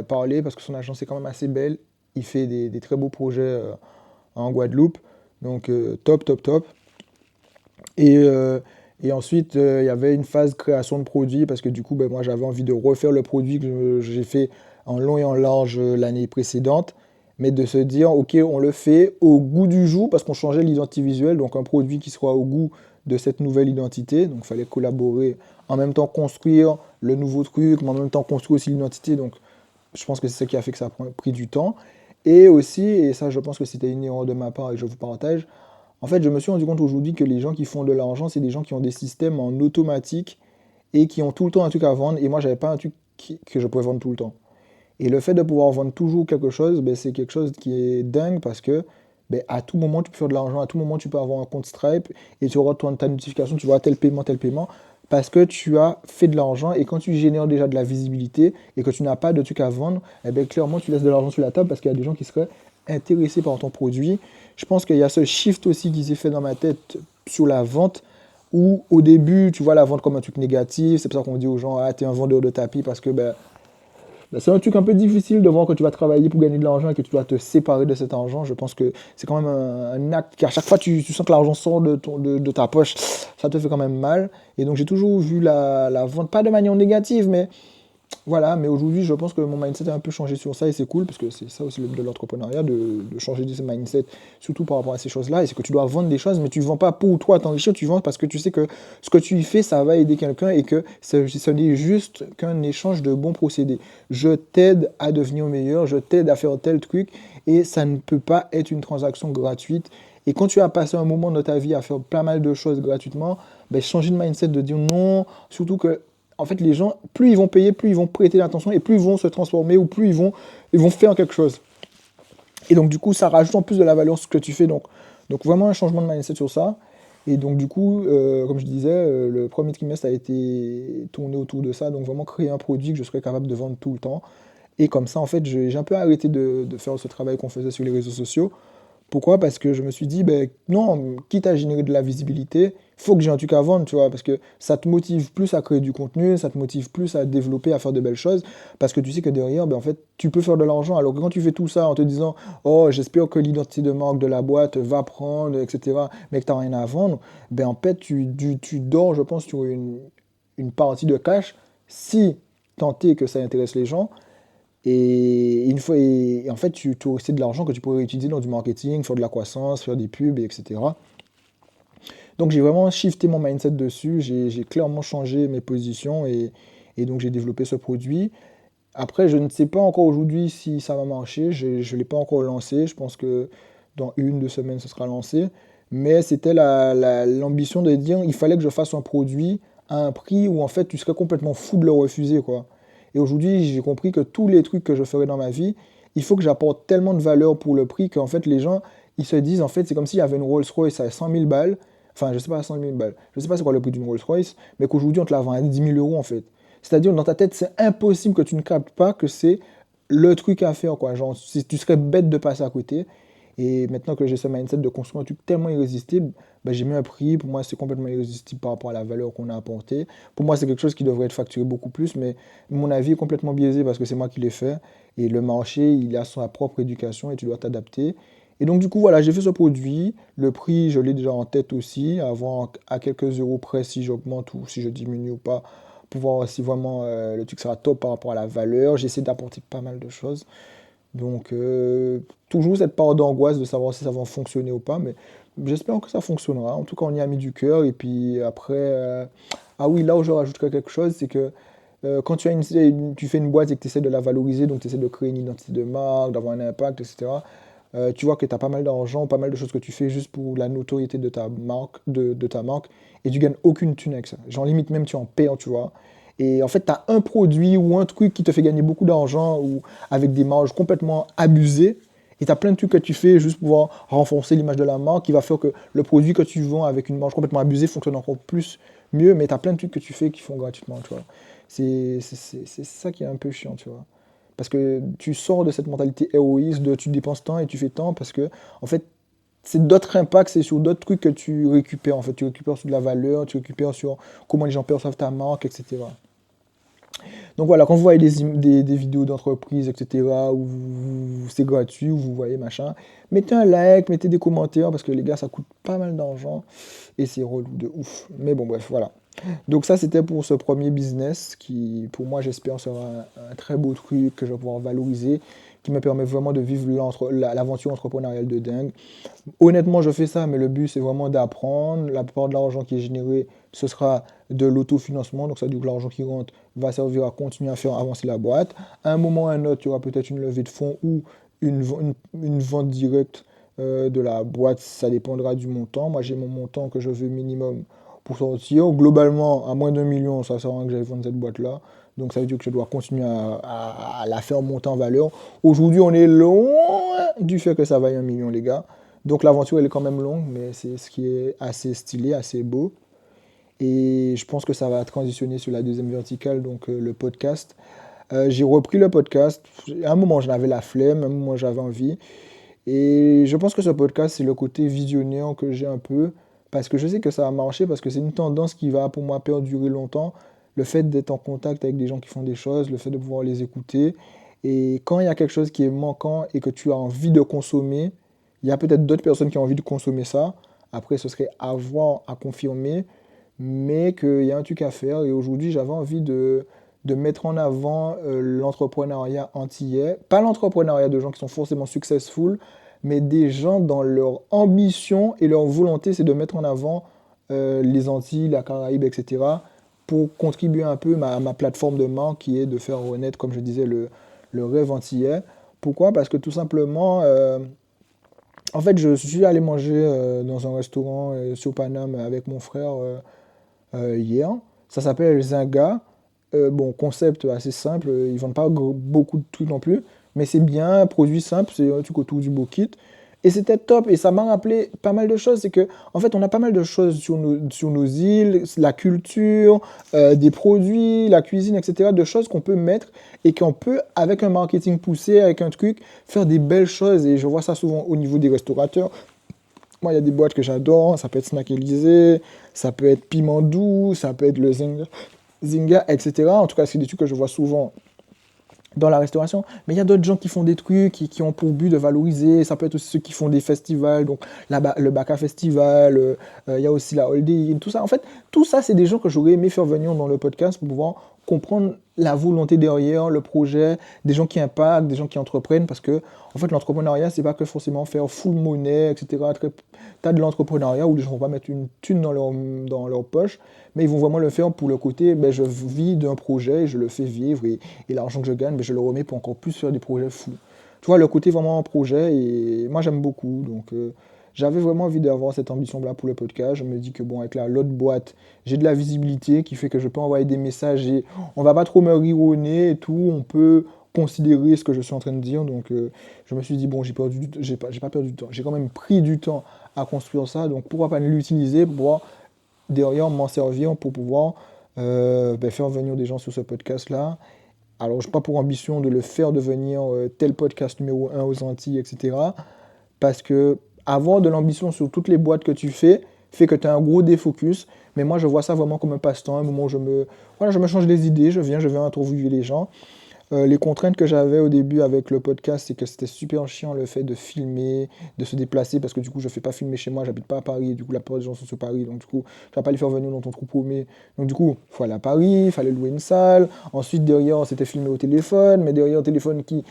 parler, parce que son agence est quand même assez belle. Il fait des très beaux projets en Guadeloupe. Donc top, top, top. Et, euh, et ensuite, il y avait une phase création de produit parce que du coup, moi, j'avais envie de refaire le produit que j'ai fait en long et en large l'année précédente, mais de se dire, OK, on le fait au goût du jour parce qu'on changeait l'identité visuelle, donc un produit qui soit au goût de cette nouvelle identité. Donc, il fallait collaborer, en même temps construire le nouveau truc, mais en même temps construire aussi l'identité. Donc, je pense que c'est ça qui a fait que ça a pris du temps. Et aussi, et ça, je pense que c'était une erreur de ma part et que je vous partage, en fait, je me suis rendu compte aujourd'hui que les gens qui font de l'argent, c'est des gens qui ont des systèmes en automatique et qui ont tout le temps un truc à vendre. Et moi, j'avais pas un truc que je pouvais vendre tout le temps. Et le fait de pouvoir vendre toujours quelque chose, c'est quelque chose qui est dingue parce que à tout moment, tu peux faire de l'argent, à tout moment, tu peux avoir un compte Stripe et tu auras ta notification, tu vois tel paiement, parce que tu as fait de l'argent et quand tu génères déjà de la visibilité et que tu n'as pas de truc à vendre, clairement, tu laisses de l'argent sur la table parce qu'il y a des gens qui seraient intéressés par ton produit. Je pense qu'il y a ce shift aussi qui s'est fait dans ma tête sur la vente où au début, tu vois la vente comme un truc négatif. C'est pour ça qu'on dit aux gens, ah, t'es un vendeur de tapis parce que c'est un truc un peu difficile de voir que tu vas travailler pour gagner de l'argent et que tu dois te séparer de cet argent. Je pense que c'est quand même un acte qui, à chaque fois, tu sens que l'argent sort de ta poche, ça te fait quand même mal. Et donc, j'ai toujours vu la vente, pas de manière négative, mais Voilà, mais aujourd'hui, je pense que mon mindset a un peu changé sur ça et c'est cool parce que c'est ça aussi le but de l'entrepreneuriat, de changer de ce mindset, surtout par rapport à ces choses-là. Et c'est que tu dois vendre des choses, mais tu ne vends pas pour toi t'enrichir, tu vends parce que tu sais que ce que tu y fais, ça va aider quelqu'un et que ce n'est juste qu'un échange de bons procédés. Je t'aide à devenir meilleur, je t'aide à faire tel truc et ça ne peut pas être une transaction gratuite. Et quand tu as passé un moment dans ta vie à faire pas mal de choses gratuitement, ben, changer de mindset, de dire non, surtout que en fait, les gens, plus ils vont payer, plus ils vont prêter l'attention et plus ils vont se transformer ou plus ils vont faire quelque chose. Et donc, du coup, ça rajoute en plus de la valeur ce que tu fais. Donc vraiment un changement de mindset sur ça. Et donc, du coup, comme je disais, le premier trimestre a été tourné autour de ça. Donc, vraiment créer un produit que je serais capable de vendre tout le temps. Et comme ça, en fait, j'ai un peu arrêté de faire ce travail qu'on faisait sur les réseaux sociaux. Pourquoi? Parce que je me suis dit, ben non, quitte à générer de la visibilité, faut que j'ai un truc à vendre, tu vois, parce que ça te motive plus à créer du contenu, ça te motive plus à développer, à faire de belles choses, parce que tu sais que derrière, ben en fait, tu peux faire de l'argent. Alors que quand tu fais tout ça en te disant, oh, j'espère que l'identité de marque de la boîte va prendre, etc., mais que tu n'as rien à vendre, ben en fait, tu dors, je pense, sur une partie de cash, si tant est que ça intéresse les gens, et en fait, tu aurais de l'argent que tu pourrais utiliser dans du marketing, faire de la croissance, faire des pubs, etc. Donc j'ai vraiment shifté mon mindset dessus, j'ai clairement changé mes positions et donc j'ai développé ce produit. Après, je ne sais pas encore aujourd'hui si ça va marcher, je ne l'ai pas encore lancé, je pense que dans 1, 2 semaines, ce sera lancé. Mais c'était l'ambition de dire il fallait que je fasse un produit à un prix où en fait tu serais complètement fou de le refuser, quoi. Et aujourd'hui, j'ai compris que tous les trucs que je ferais dans ma vie, il faut que j'apporte tellement de valeur pour le prix qu'en fait les gens, ils se disent en fait c'est comme s'il y avait une Rolls-Royce à 100 000 balles, enfin je sais pas à 100 000 balles, je sais pas c'est quoi le prix d'une Rolls-Royce, mais qu'aujourd'hui on te la vend à 10 000 euros en fait. C'est-à-dire dans ta tête c'est impossible que tu ne captes pas que c'est le truc à faire quoi. Genre tu serais bête de passer à côté. Et maintenant que j'ai ce mindset de construire un truc tellement irrésistible, bah, j'ai mis un prix. Pour moi, c'est complètement irrésistible par rapport à la valeur qu'on a apportée. Pour moi, c'est quelque chose qui devrait être facturé beaucoup plus, mais mon avis est complètement biaisé parce que c'est moi qui l'ai fait. Et le marché, il a sa propre éducation et tu dois t'adapter. Et donc, du coup, voilà, j'ai fait ce produit. Le prix, je l'ai déjà en tête aussi, à voir à quelques euros près si j'augmente ou si je diminue ou pas, pour voir si vraiment le truc sera top par rapport à la valeur. J'essaie d'apporter pas mal de choses. Donc, toujours cette part d'angoisse de savoir si ça va fonctionner ou pas, mais j'espère que ça fonctionnera. En tout cas, on y a mis du cœur. Et puis après, ah oui, là où je rajouterais quelque chose, c'est que quand tu fais une boîte et que tu essaies de la valoriser, donc tu essaies de créer une identité de marque, d'avoir un impact, etc., tu vois que tu as pas mal d'argent, pas mal de choses que tu fais juste pour la notoriété de ta marque, de ta marque, et tu gagnes aucune thune avec ça. Genre limite même tu en perds, tu vois. Et en fait, tu as un produit ou un truc qui te fait gagner beaucoup d'argent ou avec des marges complètement abusées. Et tu as plein de trucs que tu fais juste pour pouvoir renforcer l'image de la marque qui va faire que le produit que tu vends avec une marge complètement abusée fonctionne encore plus mieux. Mais tu as plein de trucs que tu fais qui font gratuitement, tu vois. C'est ça qui est un peu chiant, tu vois. Parce que tu sors de cette mentalité héroïste de tu dépenses tant et tu fais tant parce que, en fait, c'est d'autres impacts, c'est sur d'autres trucs que tu récupères. En fait, tu récupères sur de la valeur, tu récupères sur comment les gens perçoivent ta marque, etc. Donc voilà, quand vous voyez des vidéos d'entreprise, etc., où c'est gratuit, où vous voyez machin, mettez un like, mettez des commentaires, parce que les gars, ça coûte pas mal d'argent, et c'est relou de ouf. Mais bon, bref, voilà. Donc ça, c'était pour ce premier business, qui, pour moi, j'espère, sera un très beau truc que je vais pouvoir valoriser, qui me permet vraiment de vivre l'aventure entrepreneuriale de dingue. Honnêtement, je fais ça, mais le but, c'est vraiment d'apprendre. La plupart de l'argent qui est généré, ce sera de l'autofinancement. Donc, ça veut dire que l'argent qui rentre va servir à continuer à faire avancer la boîte. À un moment ou à un autre, il y aura peut-être une levée de fonds ou une vente directe de la boîte. Ça dépendra du montant. Moi, j'ai mon montant que je veux minimum pour sortir. Globalement, à moins d'1 million, ça sert à rien que j'aille vendre cette boîte-là. Donc, ça veut dire que je dois continuer à la faire monter en valeur. Aujourd'hui, on est loin du fait que ça vaille 1 million, les gars. Donc l'aventure, elle est quand même longue, mais c'est ce qui est assez stylé, assez beau. Et je pense que ça va transitionner sur la deuxième verticale, donc le podcast. J'ai repris le podcast. À un moment, j'en avais la flemme, à un moment, j'avais envie. Et je pense que ce podcast, c'est le côté visionnaire que j'ai un peu, parce que je sais que ça va marcher, parce que c'est une tendance qui va pour moi perdurer longtemps. Le fait d'être en contact avec des gens qui font des choses, le fait de pouvoir les écouter. Et quand il y a quelque chose qui est manquant et que tu as envie de consommer, il y a peut-être d'autres personnes qui ont envie de consommer ça. Après, ce serait à voir, à confirmer, mais qu'il y a un truc à faire. Et aujourd'hui, j'avais envie de mettre en avant l'entrepreneuriat antillais. Pas l'entrepreneuriat de gens qui sont forcément successful, mais des gens dans leur ambition et leur volonté, c'est de mettre en avant les Antilles, la Caraïbe, etc. pour contribuer un peu à ma plateforme de marque qui est de faire renaître, comme je disais, le rêve antillais. Pourquoi? Parce que tout simplement, en fait, je suis allé manger dans un restaurant sur Paname avec mon frère hier. Ça s'appelle Zinga. Bon, concept assez simple, ils vendent pas beaucoup de trucs non plus, mais c'est bien, produit simple, c'est un truc autour du bokit. Et c'était top, et ça m'a rappelé pas mal de choses. C'est que, en fait, on a pas mal de choses sur nos îles, la culture, des produits, la cuisine, etc. De choses qu'on peut mettre et qu'on peut, avec un marketing poussé, avec un truc, faire des belles choses. Et je vois ça souvent au niveau des restaurateurs. Moi, il y a des boîtes que j'adore, ça peut être Snack Élysée, ça peut être Piment Doux, ça peut être le Zynga, etc. En tout cas, c'est des trucs que je vois souvent dans la restauration. Mais il y a d'autres gens qui font des trucs, qui ont pour but de valoriser. Ça peut être aussi ceux qui font des festivals, donc le Baka Festival, il y a aussi la Holiday Inn, tout ça. En fait, tout ça, c'est des gens que j'aurais aimé faire venir dans le podcast pour pouvoir comprendre la volonté derrière le projet, des gens qui impactent, des gens qui entreprennent, parce que en fait, l'entrepreneuriat, c'est pas que forcément faire full monnaie, etc. T'as de l'entrepreneuriat où les gens vont pas mettre une thune dans leur poche, mais ils vont vraiment le faire pour le côté, ben, je vis d'un projet, et je le fais vivre, et l'argent que je gagne, ben, je le remets pour encore plus faire des projets fous. Tu vois, le côté vraiment un projet, et moi j'aime beaucoup, donc j'avais vraiment envie d'avoir cette ambition-là pour le podcast. Je me dis que bon, avec l'autre boîte, j'ai de la visibilité qui fait que je peux envoyer des messages et on va pas trop me rire au nez et tout, on peut considérer ce que je suis en train de dire, donc je me suis dit, bon, j'ai pas perdu du temps, j'ai quand même pris du temps à construire ça, donc pourquoi pas l'utiliser pour pouvoir derrière m'en servir pour pouvoir ben, faire venir des gens sur ce podcast-là. Alors, je n'ai pas pour ambition de le faire devenir tel podcast numéro 1 aux Antilles, etc. Parce que avoir de l'ambition sur toutes les boîtes que tu fais, fait que tu as un gros défocus. Mais moi, je vois ça vraiment comme un passe-temps, un moment où voilà, je me change les idées, je viens interviewer les gens. Les contraintes que j'avais au début avec le podcast, c'est que c'était super chiant le fait de filmer, de se déplacer, parce que du coup, je ne fais pas filmer chez moi, j'habite pas à Paris, et du coup, la plupart des gens sont sur Paris, donc du coup, tu vas pas les faire venir dans ton trou paumé. Donc du coup, il faut aller à Paris, il fallait louer une salle, ensuite derrière, c'était filmé au téléphone, mais derrière, le téléphone qui...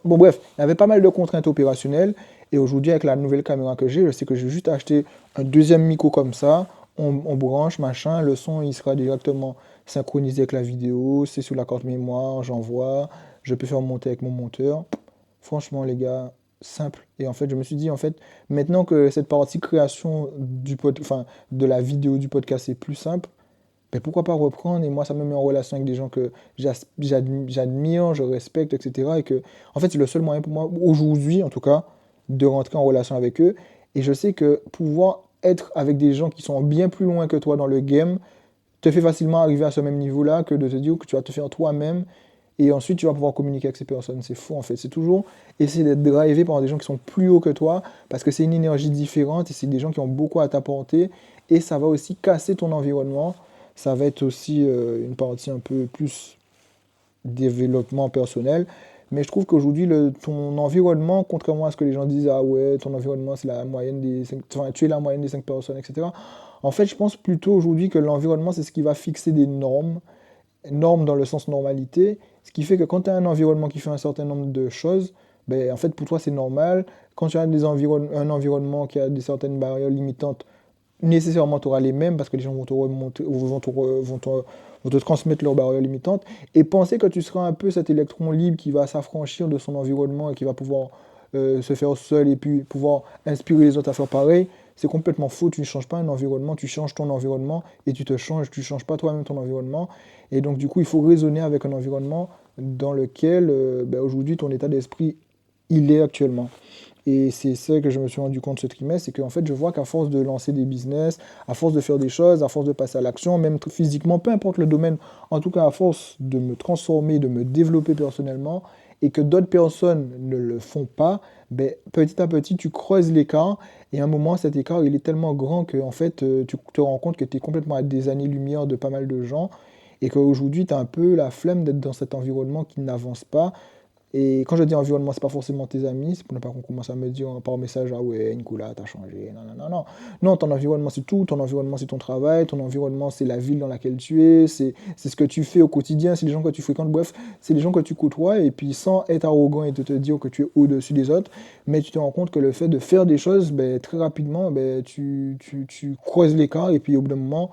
Bon bref, il y avait pas mal de contraintes opérationnelles, et aujourd'hui, avec la nouvelle caméra que j'ai, je sais que j'ai juste acheté un deuxième micro comme ça, on branche, machin, le son, il sera directement synchronisé avec la vidéo, c'est sur la carte mémoire, j'envoie, je peux faire monter avec mon monteur. Franchement, les gars, simple. Et en fait, je me suis dit, en fait, maintenant que cette partie création enfin, de la vidéo du podcast est plus simple, ben pourquoi pas reprendre? Et moi, ça me met en relation avec des gens que j'admire, je respecte, etc. Et que, en fait, c'est le seul moyen pour moi, aujourd'hui en tout cas, de rentrer en relation avec eux. Et je sais que pouvoir être avec des gens qui sont bien plus loin que toi dans le game, te fait facilement arriver à ce même niveau-là que de te dire que tu vas te faire toi-même et ensuite tu vas pouvoir communiquer avec ces personnes. C'est fou en fait. C'est toujours essayer d'être drivé par des gens qui sont plus hauts que toi parce que c'est une énergie différente et c'est des gens qui ont beaucoup à t'apporter et ça va aussi casser ton environnement. Ça va être aussi une partie un peu plus développement personnel. Mais je trouve qu'aujourd'hui, ton environnement, contrairement à ce que les gens disent, ah ouais, ton environnement, c'est la moyenne des 5, enfin, tu es la moyenne des 5 personnes, etc. En fait, je pense plutôt aujourd'hui que l'environnement, c'est ce qui va fixer des normes, normes dans le sens normalité, ce qui fait que quand tu as un environnement qui fait un certain nombre de choses, ben, en fait, pour toi, c'est normal. Quand tu as un environnement qui a des certaines barrières limitantes, nécessairement tu auras les mêmes parce que les gens vont te remonter, vont te transmettre leurs barrières limitantes. Et penser que tu seras un peu cet électron libre qui va s'affranchir de son environnement et qui va pouvoir se faire seul et puis pouvoir inspirer les autres à faire pareil, c'est complètement faux. Tu ne changes pas un environnement, tu changes ton environnement et tu te changes, tu ne changes pas toi-même ton environnement. Et donc, du coup, il faut raisonner avec un environnement dans lequel, ben, aujourd'hui, ton état d'esprit, il est actuellement. Et c'est ça que je me suis rendu compte ce trimestre, c'est qu'en fait, je vois qu'à force de lancer des business, à force de faire des choses, à force de passer à l'action, même physiquement, peu importe le domaine, en tout cas à force de me transformer, de me développer personnellement, et que d'autres personnes ne le font pas, ben, petit à petit, tu creuses l'écart, et à un moment, cet écart, il est tellement grand que en fait, tu te rends compte que tu es complètement à des années-lumière de pas mal de gens, et qu'aujourd'hui, tu as un peu la flemme d'être dans cet environnement qui n'avance pas, Et quand je dis environnement, c'est pas forcément tes amis, c'est pour ne pas qu'on commence à me dire par message, ah ouais, Nicolas, t'as changé, non, non, non, non. Non, ton environnement, c'est tout, ton environnement, c'est ton travail, ton environnement, c'est la ville dans laquelle tu es, c'est ce que tu fais au quotidien, c'est les gens que tu fréquentes, bref, c'est les gens que tu côtoies, et puis sans être arrogant et de te dire que tu es au-dessus des autres, mais tu te rends compte que le fait de faire des choses, ben, très rapidement, ben, tu creuses l'écart, et puis au bout d'un moment,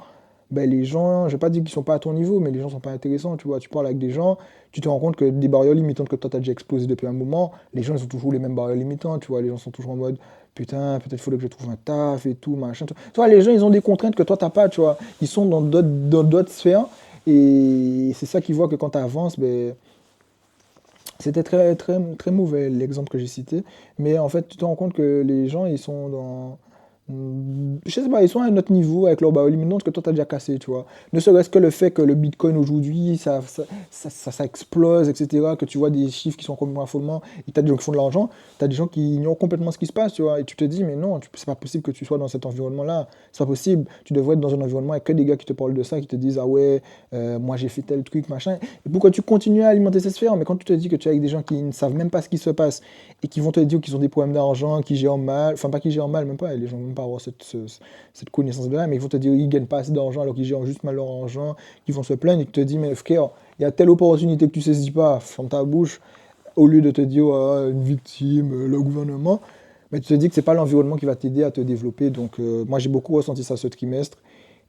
ben, les gens, je vais pas dire qu'ils sont pas à ton niveau, mais les gens sont pas intéressants, tu vois. Tu parles avec des gens, tu te rends compte que des barrières limitantes que toi t'as déjà explosé depuis un moment, les gens ils ont toujours les mêmes barrières limitantes, tu vois. Les gens sont toujours en mode, putain, peut-être faudrait que je trouve un taf et tout, machin. Tu vois, les gens ils ont des contraintes que toi t'as pas, tu vois. Ils sont dans d'autres sphères, et c'est ça qui voit que quand tu avances, ben, c'était très, très, très mauvais l'exemple que j'ai cité, mais en fait, tu te rends compte que les gens, ils sont dans. Je sais pas, ils sont à un autre niveau avec leur barre limitante que toi, t'as déjà cassé, tu vois. Ne serait-ce que le fait que le Bitcoin aujourd'hui, ça explose, etc., que tu vois des chiffres qui sont complètement affolement, et t'as des gens qui font de l'argent, t'as des gens qui ignorent complètement ce qui se passe, tu vois, et tu te dis, mais non, c'est pas possible que tu sois dans cet environnement-là, c'est pas possible, tu devrais être dans un environnement avec que des gars qui te parlent de ça, qui te disent, ah ouais, moi j'ai fait tel truc, machin, et pourquoi tu continues à alimenter cette sphère? Mais quand tu te dis que tu es avec des gens qui ne savent même pas ce qui se passe et qui vont te dire qu'ils ont des problèmes d'argent, qui gèrent mal, enfin pas qui gèrent mal, même pas, les gens ne vont même pas avoir cette connaissance de là, mais ils vont te dire qu'ils gagnent pas assez d'argent alors qu'ils gèrent juste mal leur argent, qu'ils vont se plaindre et que tu te dis, mais frère, il y a telle opportunité que tu saisis pas, ferme ta bouche, au lieu de te dire, ah, une victime, le gouvernement, mais tu te dis que c'est pas l'environnement qui va t'aider à te développer. Donc moi j'ai beaucoup ressenti ça ce trimestre.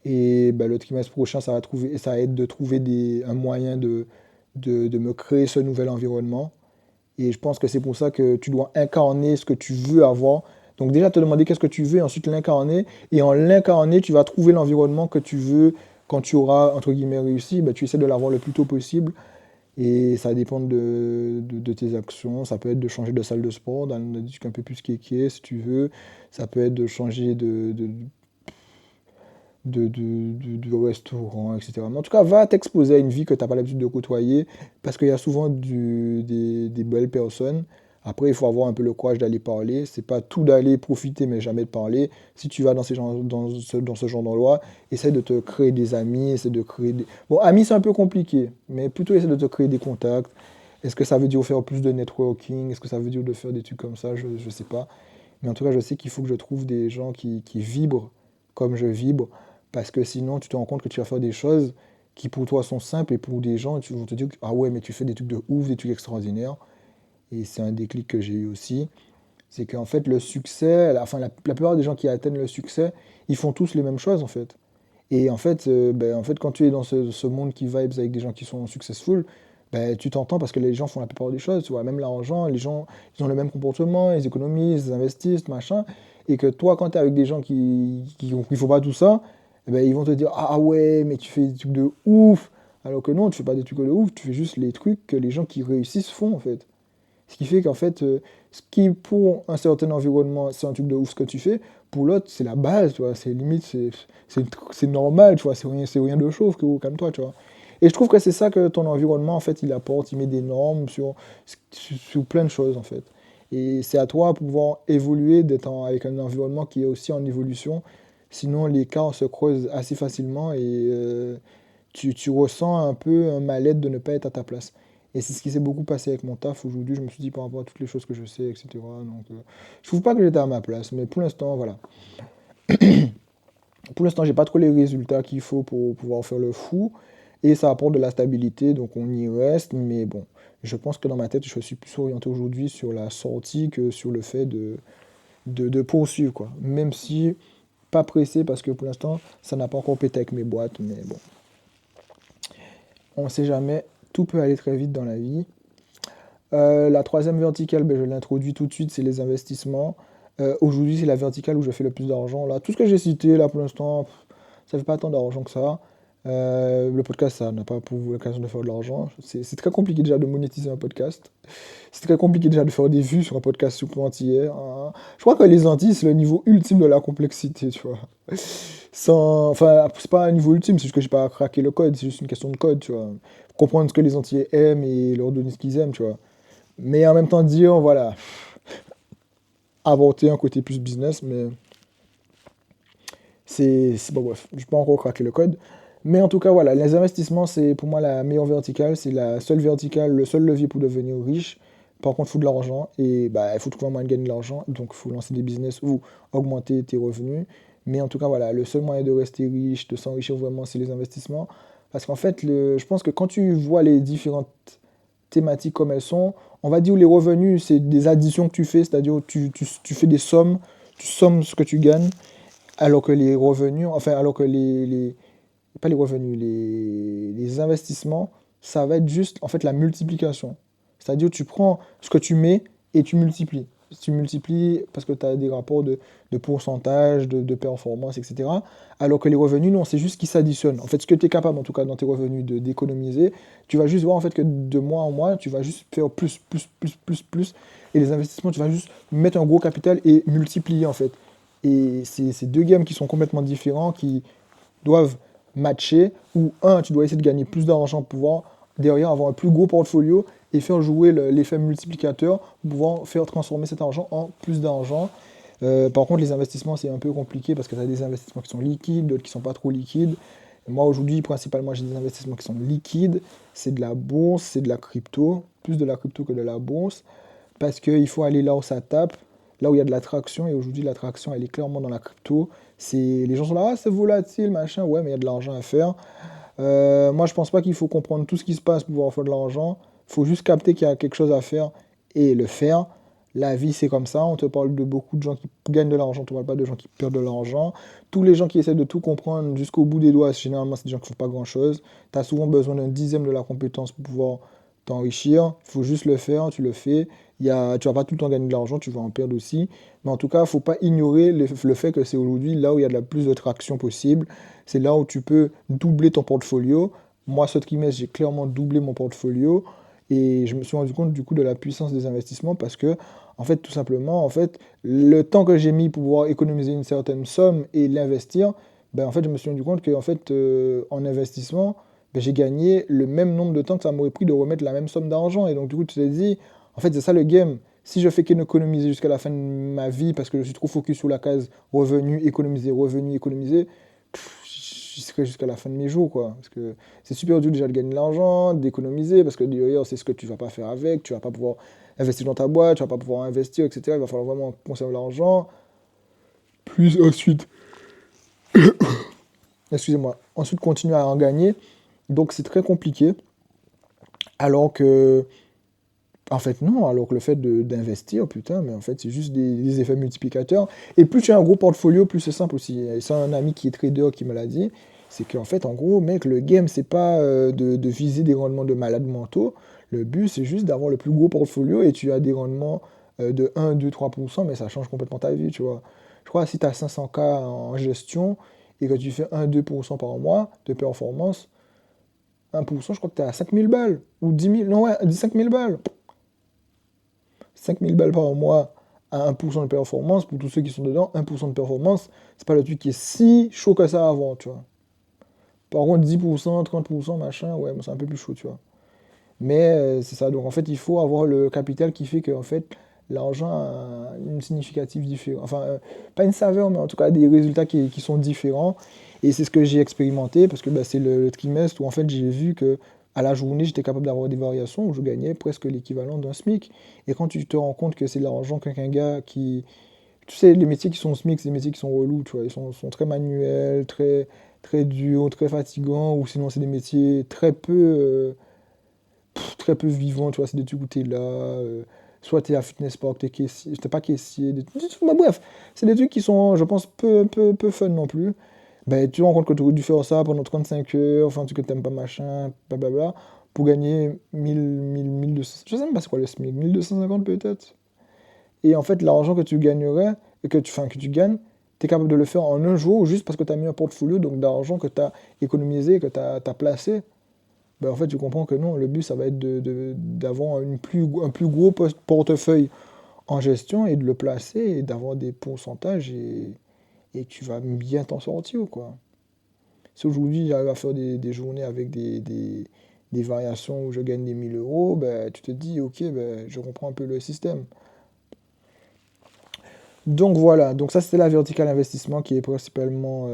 Et ben, le trimestre prochain, ça va être de trouver un moyen de me créer ce nouvel environnement. Et je pense que c'est pour ça que tu dois incarner ce que tu veux avoir. Donc déjà te demander qu'est-ce que tu veux, et ensuite l'incarner. Et en l'incarner, tu vas trouver l'environnement que tu veux quand tu auras, entre guillemets, réussi. Ben, tu essaies de l'avoir le plus tôt possible. Et ça dépend de tes actions. Ça peut être de changer de salle de sport, dans un truc un peu plus kéké, si tu veux. Ça peut être de changer de restaurant, etc. Mais en tout cas, va t'exposer à une vie que tu n'as pas l'habitude de côtoyer, parce qu'il y a souvent des belles personnes. Après, il faut avoir un peu le courage d'aller parler. C'est pas tout d'aller profiter, mais jamais de parler. Si tu vas dans ce genre d'endroit, essaie de te créer des amis, essaie de créer des... Bon, amis, c'est un peu compliqué, mais plutôt essaie de te créer des contacts. Est-ce que ça veut dire faire plus de networking? Est-ce que ça veut dire de faire des trucs comme ça? Je ne sais pas. Mais en tout cas, je sais qu'il faut que je trouve des gens qui vibrent comme je vibre, parce que sinon, tu te rends compte que tu vas faire des choses qui pour toi sont simples, et pour des gens, tu vont te dire, ah ouais, mais tu fais des trucs de ouf, des trucs extraordinaires. Et c'est un déclic que j'ai eu aussi. C'est qu'en fait, le succès, enfin, la plupart des gens qui atteignent le succès, ils font tous les mêmes choses, en fait. Et en fait, quand tu es dans ce monde qui vibes avec des gens qui sont successful, ben, tu t'entends parce que les gens font la plupart des choses, tu vois. Même l'argent, les gens, ils ont le même comportement, ils économisent, ils investissent, machin. Et que toi, quand tu es avec des gens qui font pas tout ça, eh ben, ils vont te dire, ah ouais, mais tu fais des trucs de ouf. Alors que non, tu fais pas des trucs de ouf, tu fais juste les trucs que les gens qui réussissent font, en fait. Ce qui fait qu'en fait, ce qui pour un certain environnement, c'est un truc de ouf ce que tu fais, pour l'autre, c'est la base, tu vois, c'est limite, c'est normal, tu vois, c'est rien de chauve, que calme-toi, tu vois. Et je trouve que c'est ça que ton environnement, en fait, il apporte, il met des normes sur plein de choses, en fait. Et c'est à toi de pouvoir évoluer, d'être avec un environnement qui est aussi en évolution. Sinon, l'écart se creuse assez facilement, et tu ressens un peu un mal-être de ne pas être à ta place. Et c'est ce qui s'est beaucoup passé avec mon taf aujourd'hui. Je me suis dit par rapport à toutes les choses que je sais, etc. Donc, je trouve pas que j'étais à ma place, mais pour l'instant, voilà. Pour l'instant, j'ai pas trop les résultats qu'il faut pour pouvoir faire le fou. Et ça apporte de la stabilité, donc on y reste. Mais bon, je pense que dans ma tête, je suis plus orienté aujourd'hui sur la sortie que sur le fait de poursuivre, quoi. Même si, pas pressé, parce que pour l'instant, ça n'a pas encore pété avec mes boîtes. Mais bon, on sait jamais. Tout peut aller très vite dans la vie. La troisième verticale, ben, je l'introduis tout de suite, c'est les investissements. Aujourd'hui, c'est la verticale où je fais le plus d'argent. Là, tout ce que j'ai cité, là, pour l'instant, ça fait pas tant d'argent que ça. Le podcast, ça n'a pas pour l'occasion de faire de l'argent. C'est très compliqué déjà de monétiser un podcast. C'est très compliqué déjà de faire des vues sur un podcast sur entier, hein. Je crois que les Antilles, c'est le niveau ultime de la complexité, tu vois. Enfin, c'est pas un niveau ultime, c'est juste que j'ai pas craqué le code, c'est juste une question de code, tu vois. Comprendre ce que les Antillais aiment et leur donner ce qu'ils aiment, tu vois. Mais en même temps dire, voilà, avorter un côté plus business, mais bon, bref, je peux pas encore craquer le code. Mais en tout cas, voilà, les investissements, c'est pour moi la meilleure verticale, c'est la seule verticale, le seul levier pour devenir riche, Par contre, il faut de l'argent et bah, il faut trouver un moyen de gagner de l'argent. Donc, il faut lancer des business ou augmenter tes revenus. Mais en tout cas, voilà, le seul moyen de rester riche, de s'enrichir vraiment, c'est les investissements. Parce qu'en fait, je pense que quand tu vois les différentes thématiques comme elles sont, on va dire les revenus, c'est des additions que tu fais, c'est-à-dire tu fais des sommes, tu sommes ce que tu gagnes, alors que les revenus, enfin, alors que pas les revenus, les investissements, ça va être juste en fait la multiplication. C'est-à-dire tu prends ce que tu mets et tu multiplies. Tu multiplies parce que tu as des rapports de pourcentage, de performance, etc. Alors que les revenus, non, c'est juste qu'ils s'additionnent. En fait, ce que tu es capable, en tout cas dans tes revenus, d'économiser, tu vas juste voir en fait que de mois en mois, tu vas juste faire plus, plus, plus, plus, plus. Et les investissements, tu vas juste mettre un gros capital et multiplier en fait. Et c'est ces deux games qui sont complètement différents, qui doivent matcher, où un, tu dois essayer de gagner plus d'argent pour pouvoir derrière avoir un plus gros portfolio et faire jouer l'effet multiplicateur pour pouvoir faire transformer cet argent en plus d'argent. Par contre, les investissements, c'est un peu compliqué parce que tu as des investissements qui sont liquides, d'autres qui sont pas trop liquides. Moi, aujourd'hui, principalement, j'ai des investissements qui sont liquides. C'est de la bourse, c'est de la crypto, plus de la crypto que de la bourse, parce qu'il faut aller là où ça tape, là où il y a de l'attraction, et aujourd'hui, l'attraction, elle est clairement dans la crypto. Les gens sont là, ah, c'est volatile, machin, ouais, mais il y a de l'argent à faire. Moi, je pense pas qu'il faut comprendre tout ce qui se passe pour pouvoir faire de l'argent. Il faut juste capter qu'il y a quelque chose à faire et le faire. La vie, c'est comme ça. On te parle de beaucoup de gens qui gagnent de l'argent. On te parle pas de gens qui perdent de l'argent. Tous les gens qui essaient de tout comprendre jusqu'au bout des doigts, généralement, c'est des gens qui font pas grand-chose. Tu as souvent besoin d'un dixième de la compétence pour pouvoir t'enrichir. Il faut juste le faire. Tu le fais. Tu vas pas tout le temps gagner de l'argent. Tu vas en perdre aussi. Mais en tout cas, il faut pas ignorer le fait que c'est aujourd'hui là où il y a la plus de traction possible. C'est là où tu peux doubler ton portfolio. Moi, ce trimestre, j'ai clairement doublé mon portfolio et je me suis rendu compte du coup de la puissance des investissements parce que, en fait, tout simplement, en fait, le temps que j'ai mis pour pouvoir économiser une certaine somme et l'investir, ben, en fait, je me suis rendu compte que, en fait, en investissement, ben, j'ai gagné le même nombre de temps que ça m'aurait pris de remettre la même somme d'argent. Et donc, du coup, tu t'es dit, en fait, c'est ça le game. Si je fais qu'économiser jusqu'à la fin de ma vie parce que je suis trop focus sur la case revenu, économiser, j'y serai jusqu'à la fin de mes jours, quoi. Parce que c'est super dur déjà de gagner de l'argent, d'économiser, parce que d'ailleurs, c'est ce que tu vas pas faire avec, tu vas pas pouvoir investir dans ta boîte, tu vas pas pouvoir investir, etc. Il va falloir vraiment conserver l'argent. Plus ensuite, excusez-moi, ensuite continuer à en gagner. Donc c'est très compliqué. Alors que, en fait, non, alors que le fait d'investir, putain, mais en fait, c'est juste des effets multiplicateurs. Et plus tu as un gros portfolio, plus c'est simple aussi. Et c'est un ami qui est trader qui me l'a dit. C'est qu'en fait, en gros, mec, le game, c'est pas de viser des rendements de malades mentaux. Le but, c'est juste d'avoir le plus gros portfolio et tu as des rendements de 1, 2, 3%, mais ça change complètement ta vie, tu vois. Je crois que si tu as 500K en gestion et que tu fais 1, 2% par mois de performance, 1%, je crois que tu es à 5000 balles. Ou 10 000, non, ouais, 5000 balles. 5000 balles par mois à 1% de performance, pour tous ceux qui sont dedans, 1% de performance, c'est pas le truc qui est si chaud que ça avant, tu vois. Par contre, 10%, 30%, machin, ouais, c'est un peu plus chaud, tu vois. Mais c'est ça, donc en fait, il faut avoir le capital qui fait que, en fait, l'argent a une significative différence. Enfin, pas une saveur, mais en tout cas des résultats qui sont différents. Et c'est ce que j'ai expérimenté, parce que bah, c'est le trimestre où, en fait, j'ai vu que à la journée, j'étais capable d'avoir des variations où je gagnais presque l'équivalent d'un SMIC. Et quand tu te rends compte que c'est de l'argent qu'un gars qui... Tu sais, les métiers qui sont SMIC, c'est des métiers qui sont relous, tu vois. Ils sont très manuels, très, très durs, très fatigants, ou sinon c'est des métiers très peu vivants, tu vois. C'est des trucs où t'es là, soit t'es à Fitness Park, t'es caissier, t'es pas caissier, bah, bref, c'est des trucs qui sont, je pense, peu fun non plus. Ben, tu te rends compte que tu aurais dû faire ça pendant 35 heures, enfin, un truc que t'aimes pas, machin, blablabla, pour gagner 1200, je sais même pas c'est quoi le SMIC, 1250 peut-être. Et en fait, l'argent que tu gagnerais, et enfin, que tu gagnes, tu es capable de le faire en un jour, juste parce que tu as mis un portfolio donc d'argent que tu as économisé, que tu as placé. Ben, en fait, tu comprends que non, le but, ça va être d'avoir un plus gros portefeuille en gestion et de le placer et d'avoir des pourcentages et tu vas bien t'en sortir, quoi. Si aujourd'hui j'arrive à faire des journées avec des variations où je gagne des 1000 euros, ben, tu te dis, ok, ben, je comprends un peu le système. Donc voilà, donc ça c'était la verticale investissement qui est principalement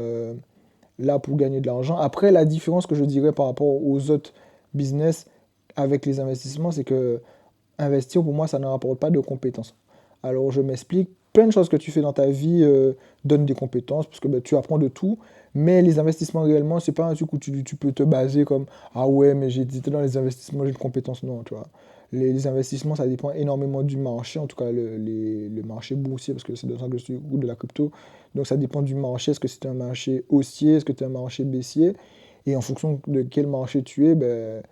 là pour gagner de l'argent. Après, la différence que je dirais par rapport aux autres business avec les investissements, c'est que investir, pour moi, ça ne rapporte pas de compétences. Alors, je m'explique. Plein de choses que tu fais dans ta vie donnent des compétences, parce que ben, tu apprends de tout. Mais les investissements réellement, c'est pas un truc où tu peux te baser comme ah ouais, mais j'ai été dans les investissements, j'ai une compétence. Non, tu vois. Les investissements, ça dépend énormément du marché, en tout cas le marché boursier, parce que c'est de ça que je suis ou de la crypto. Donc ça dépend du marché. Est-ce que c'est un marché haussier, est-ce que c'est un marché baissier? Et en fonction de quel marché tu es, ben,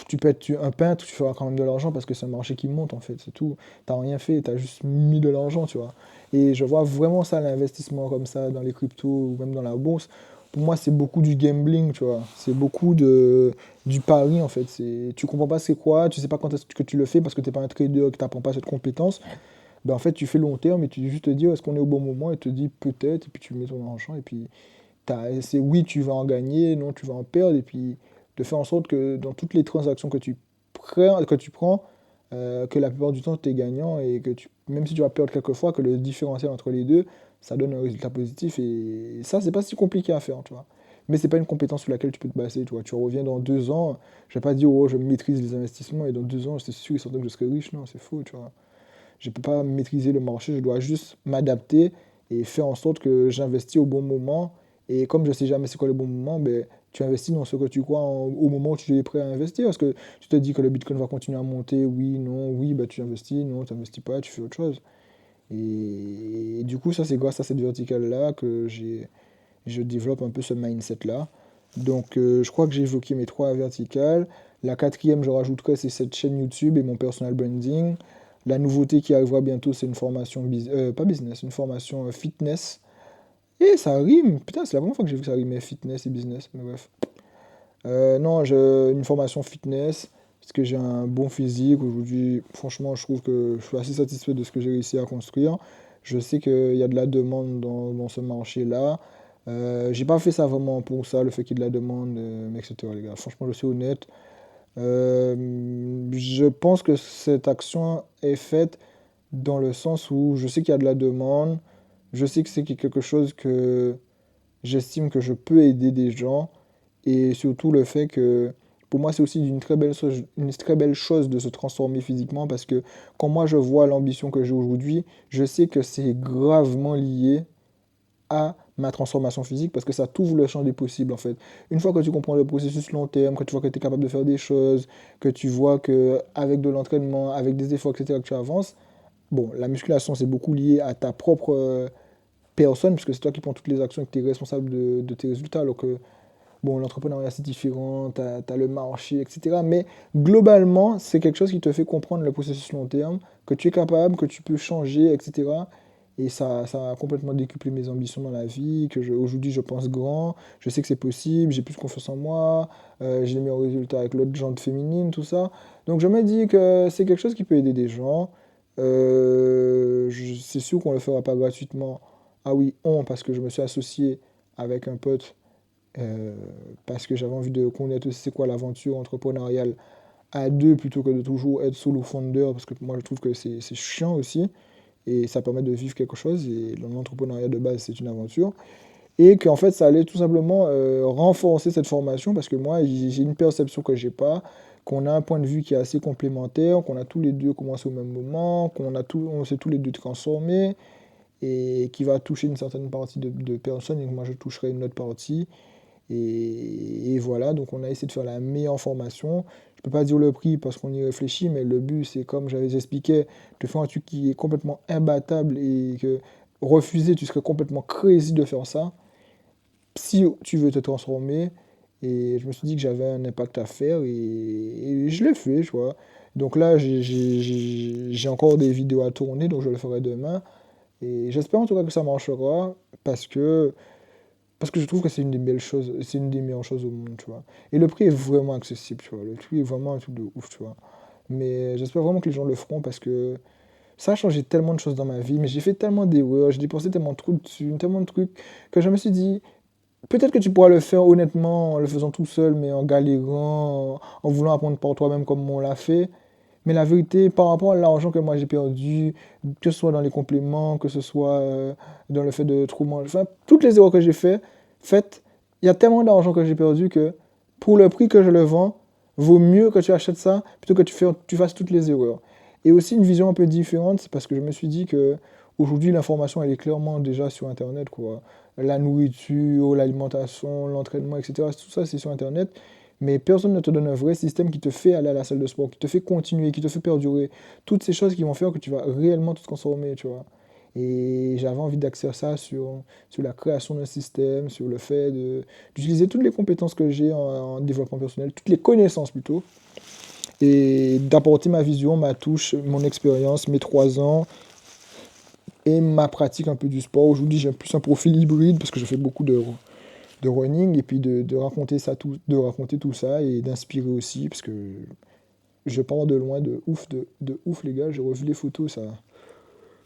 tu peux être un peintre, tu feras quand même de l'argent parce que c'est un marché qui monte en fait, c'est tout. T'as rien fait, t'as juste mis de l'argent, tu vois. Et je vois vraiment ça, l'investissement comme ça dans les cryptos ou même dans la bourse. Pour moi, c'est beaucoup du gambling, tu vois. C'est beaucoup du pari en fait. Tu comprends pas c'est quoi, tu sais pas quand est-ce que tu le fais parce que t'es pas un trader, que t'apprends pas cette compétence. Ben, en fait, tu fais long terme et tu juste te dis est-ce qu'on est au bon moment et te dis peut-être, et puis tu mets ton argent et puis c'est oui, tu vas en gagner, non, tu vas en perdre, et puis de faire en sorte que dans toutes les transactions que tu prends, que la plupart du temps, tu es gagnant et que même si tu vas perdre quelques fois, que le différentiel entre les deux, ça donne un résultat positif. Et ça, c'est pas si compliqué à faire, tu vois. Mais c'est pas une compétence sur laquelle tu peux te baser, tu vois. Tu reviens dans 2 ans, je vais pas dire, oh, je maîtrise les investissements et dans 2 ans, c'est sûr et certain que je serai riche. Non, c'est faux, tu vois. Je peux pas maîtriser le marché, je dois juste m'adapter et faire en sorte que j'investis au bon moment. Et comme je sais jamais c'est quoi le bon moment, ben, tu investis dans ce que tu crois au moment où tu es prêt à investir. Parce que tu te dis que le Bitcoin va continuer à monter, oui, non, oui, ben, tu investis, non, tu n'investis pas, tu fais autre chose. Et du coup, ça, c'est grâce à cette verticale-là que je développe un peu ce mindset-là. Donc, je crois que j'ai évoqué mes 3 verticales. La quatrième, je rajouterai, c'est cette chaîne YouTube et mon personal branding. La nouveauté qui arrivera bientôt, c'est une formation, pas business, une formation fitness. Et ça rime, putain, c'est la première fois que j'ai vu que ça rimait fitness et business, mais bref. Non, une formation fitness, parce que j'ai un bon physique. Aujourd'hui, franchement, je trouve que je suis assez satisfait de ce que j'ai réussi à construire. Je sais qu'il y a de la demande dans ce marché-là. J'ai pas fait ça vraiment pour ça, le fait qu'il y ait de la demande, etc. Les gars. Franchement, je suis honnête. Je pense que cette action est faite dans le sens où je sais qu'il y a de la demande, je sais que c'est quelque chose que j'estime que je peux aider des gens, et surtout le fait que pour moi c'est aussi une très belle chose de se transformer physiquement parce que quand moi je vois l'ambition que j'ai aujourd'hui, je sais que c'est gravement lié à ma transformation physique parce que ça t'ouvre le champ des possibles en fait. Une fois que tu comprends le processus long terme, que tu vois que tu es capable de faire des choses, que tu vois que avec de l'entraînement, avec des efforts, etc., que tu avances, bon, la musculation c'est beaucoup lié à ta propre personne puisque c'est toi qui prends toutes les actions et que tu es responsable de tes résultats alors que bon, l'entrepreneuriat c'est différent, tu as le marché, etc. Mais globalement, c'est quelque chose qui te fait comprendre le processus long terme, que tu es capable, que tu peux changer, etc. Et ça a complètement décuplé mes ambitions dans la vie, aujourd'hui je pense grand, je sais que c'est possible, j'ai plus confiance en moi, j'ai les meilleurs résultats avec l'autre genre féminine, tout ça. Donc je me dis que c'est quelque chose qui peut aider des gens. C'est sûr qu'on ne le fera pas gratuitement. Ah oui, parce que je me suis associé avec un pote euh, parce que j'avais envie de connaître aussi c'est quoi l'aventure entrepreneuriale à deux plutôt que de toujours être solo founder, parce que moi je trouve que c'est chiant aussi, et ça permet de vivre quelque chose, et l'entrepreneuriat de base c'est une aventure, et qu'en fait ça allait tout simplement renforcer cette formation, parce que moi j'ai une perception que j'ai pas, qu'on a un point de vue qui est assez complémentaire, qu'on a tous les deux commencé au même moment, on s'est tous les deux transformés, et qui va toucher une certaine partie de personnes, et que moi je toucherai une autre partie, et voilà, donc on a essayé de faire la meilleure formation. Je peux pas dire le prix parce qu'on y réfléchit, mais le but, c'est comme j'avais expliqué, de faire un truc qui est complètement imbattable et que refuser, tu serais complètement crazy de faire ça si tu veux te transformer. Et je me suis dit que j'avais un impact à faire et je l'ai fait, tu vois. Donc là, j'ai encore des vidéos à tourner, donc je le ferai demain. Et j'espère en tout cas que ça marchera parce que je trouve que c'est une des belles choses, c'est une des meilleures choses au monde, tu vois. Et le prix est vraiment accessible, tu vois. Le prix est vraiment un truc de ouf, tu vois. Mais j'espère vraiment que les gens le feront parce que ça a changé tellement de choses dans ma vie. Mais j'ai fait tellement d'erreurs, j'ai dépensé tellement de trucs dessus, tellement de trucs, que je me suis dit, peut-être que tu pourras le faire honnêtement en le faisant tout seul, mais en galérant, en voulant apprendre par toi-même comme on l'a fait. Mais la vérité, par rapport à l'argent que moi j'ai perdu, que ce soit dans les compléments, que ce soit dans le fait de trop manger, enfin, toutes les erreurs que faites, il y a tellement d'argent que j'ai perdu que pour le prix que je le vends, vaut mieux que tu achètes ça plutôt que tu fasses toutes les erreurs. Et aussi une vision un peu différente, c'est parce que je me suis dit que aujourd'hui l'information elle est clairement déjà sur Internet, quoi. La nourriture, l'alimentation, l'entraînement, etc. Tout ça c'est sur Internet. Mais personne ne te donne un vrai système qui te fait aller à la salle de sport, qui te fait continuer, qui te fait perdurer. Toutes ces choses qui vont faire que tu vas réellement te transformer, tu vois. Et j'avais envie d'axer ça sur la création d'un système, sur le fait d'utiliser toutes les compétences que j'ai en développement personnel, toutes les connaissances plutôt, et d'apporter ma vision, ma touche, mon expérience, mes 3 ans et ma pratique un peu du sport. Aujourd'hui, j'ai plus un profil hybride parce que je fais beaucoup de running et puis de raconter ça de raconter tout ça et d'inspirer aussi parce que je pars de loin de ouf les gars. J'ai revu les photos,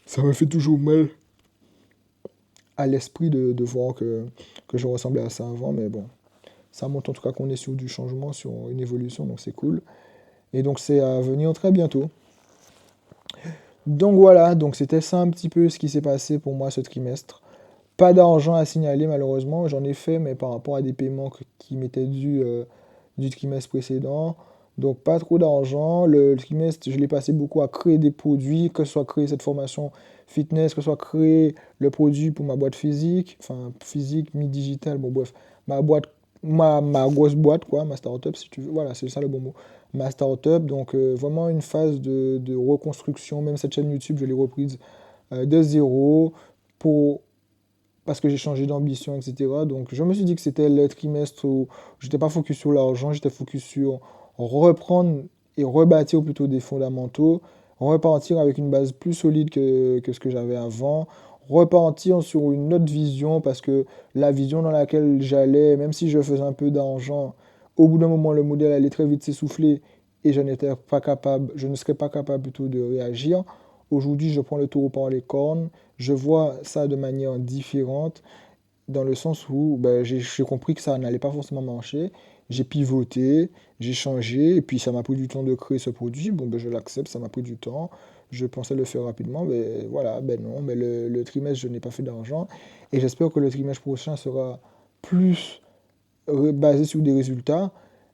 ça me fait toujours mal à l'esprit de voir que je ressemblais à ça avant, mais bon, ça montre en tout cas qu'on est sur du changement, sur une évolution, donc c'est cool. Et donc c'est à venir très bientôt. Donc voilà, donc c'était ça un petit peu ce qui s'est passé pour moi ce trimestre. Pas d'argent à signaler malheureusement, j'en ai fait, mais par rapport à des paiements qui m'étaient dus du trimestre précédent. Donc pas trop d'argent. Le trimestre, je l'ai passé beaucoup à créer des produits, que ce soit créer cette formation fitness, que ce soit créer le produit pour ma boîte physique, enfin physique, mi-digital, bon bref, ma boîte, ma grosse boîte, quoi, ma startup si tu veux, voilà, c'est ça le bon mot. Ma startup, donc vraiment une phase de reconstruction, même cette chaîne YouTube, je l'ai reprise de zéro pour parce que j'ai changé d'ambition, etc. Donc je me suis dit que c'était le trimestre où j'étais pas focus sur l'argent, j'étais focus sur reprendre et rebâtir plutôt des fondamentaux, repartir avec une base plus solide que ce que j'avais avant, repartir sur une autre vision parce que la vision dans laquelle j'allais, même si je faisais un peu d'argent, au bout d'un moment le modèle allait très vite s'essouffler et je n'étais pas capable, je ne serais pas capable plutôt de réagir. Aujourd'hui, je prends le taureau par les cornes, je vois ça de manière différente, dans le sens où ben, j'ai compris que ça n'allait pas forcément marcher. J'ai pivoté, j'ai changé, et puis ça m'a pris du temps de créer ce produit. Bon, ben, je l'accepte, ça m'a pris du temps. Je pensais le faire rapidement, mais voilà, ben non. Mais le trimestre, je n'ai pas fait d'argent. Et j'espère que le trimestre prochain sera plus basé sur des résultats.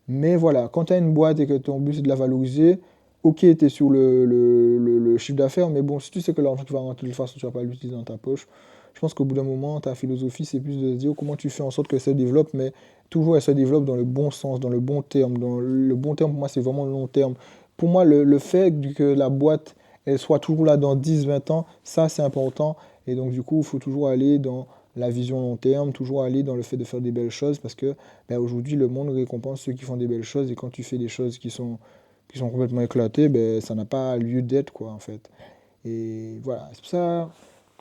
Mais voilà, quand tu as une boîte et que ton but c'est de la valoriser, ok, tu es sur le chiffre d'affaires, mais bon, si tu sais que l'argent qui va rentrer de toute façon, tu vas pas l'utiliser dans ta poche, je pense qu'au bout d'un moment, ta philosophie, c'est plus de se dire comment tu fais en sorte que ça se développe, mais toujours elle se développe dans le bon sens, dans le bon terme. Dans le bon terme, pour moi, c'est vraiment le long terme. Pour moi, le fait que la boîte, elle soit toujours là dans 10 20 ans, ça, c'est important. Et donc, du coup, il faut toujours aller dans la vision long terme, toujours aller dans le fait de faire des belles choses, parce que ben, aujourd'hui, le monde récompense ceux qui font des belles choses, et quand tu fais des choses qui sont complètement éclatées, ben, ça n'a pas lieu d'être, quoi, en fait. Et voilà, c'est pour ça,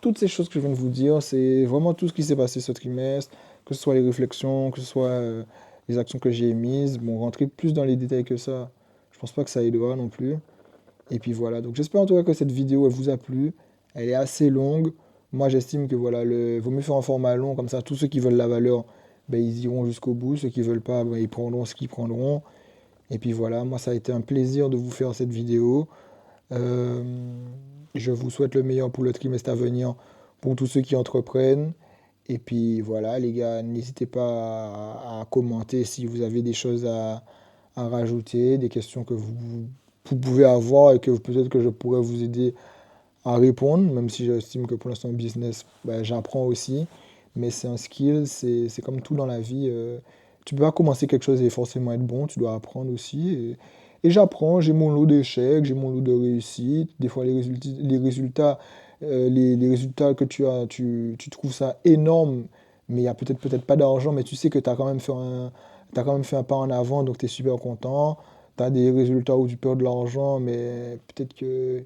toutes ces choses que je viens de vous dire, c'est vraiment tout ce qui s'est passé ce trimestre, que ce soit les réflexions, que ce soit les actions que j'ai émises. Bon, rentrer plus dans les détails que ça, je pense pas que ça aidera non plus. Et puis voilà, donc j'espère en tout cas que cette vidéo elle vous a plu. Elle est assez longue. Moi j'estime que voilà, vaut mieux faire un format long, comme ça tous ceux qui veulent la valeur, ben, ils iront jusqu'au bout. Ceux qui veulent pas, ben, ils prendront ce qu'ils prendront. Et puis voilà, moi ça a été un plaisir de vous faire cette vidéo. Euh, je vous souhaite le meilleur pour le trimestre à venir, pour tous ceux qui entreprennent. Et puis voilà, les gars, n'hésitez pas à commenter si vous avez des choses à rajouter, des questions que vous pouvez avoir et que peut-être que je pourrais vous aider à répondre, même si j'estime que pour l'instant, business, ben, j'apprends aussi. Mais c'est un skill, c'est comme tout dans la vie. Tu peux pas commencer quelque chose et forcément être bon, tu dois apprendre aussi. Et j'apprends, j'ai mon lot d'échecs, j'ai mon lot de réussites. Des fois, les résultats que tu as, tu trouves ça énorme, mais il y a peut-être pas d'argent, mais tu sais que tu as quand même t'as quand même fait un pas en avant, donc tu es super content. Tu as des résultats où tu perds de l'argent, mais peut-être que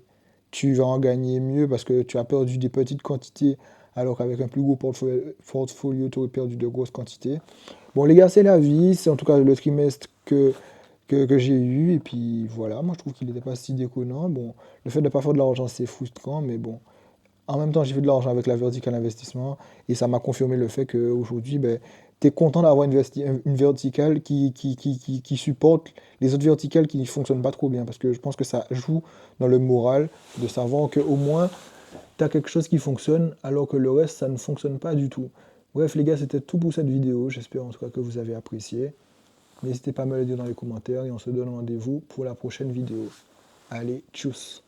tu vas en gagner mieux parce que tu as perdu des petites quantités, alors qu'avec un plus gros portfolio, tu aurais perdu de grosses quantités. Bon, les gars, c'est la vie, c'est en tout cas le trimestre que j'ai eu, et puis voilà, moi je trouve qu'il n'était pas si déconnant. Bon, le fait de ne pas faire de l'argent, c'est frustrant, mais bon, en même temps, j'ai fait de l'argent avec la verticale investissement, et ça m'a confirmé le fait qu'aujourd'hui, ben, tu es content d'avoir une verticale qui supporte les autres verticales qui ne fonctionnent pas trop bien, parce que je pense que ça joue dans le moral de savoir qu'au moins, tu as quelque chose qui fonctionne, alors que le reste, ça ne fonctionne pas du tout. Bref, les gars, c'était tout pour cette vidéo. J'espère en tout cas que vous avez apprécié. N'hésitez pas à me le dire dans les commentaires et on se donne rendez-vous pour la prochaine vidéo. Allez, tchuss!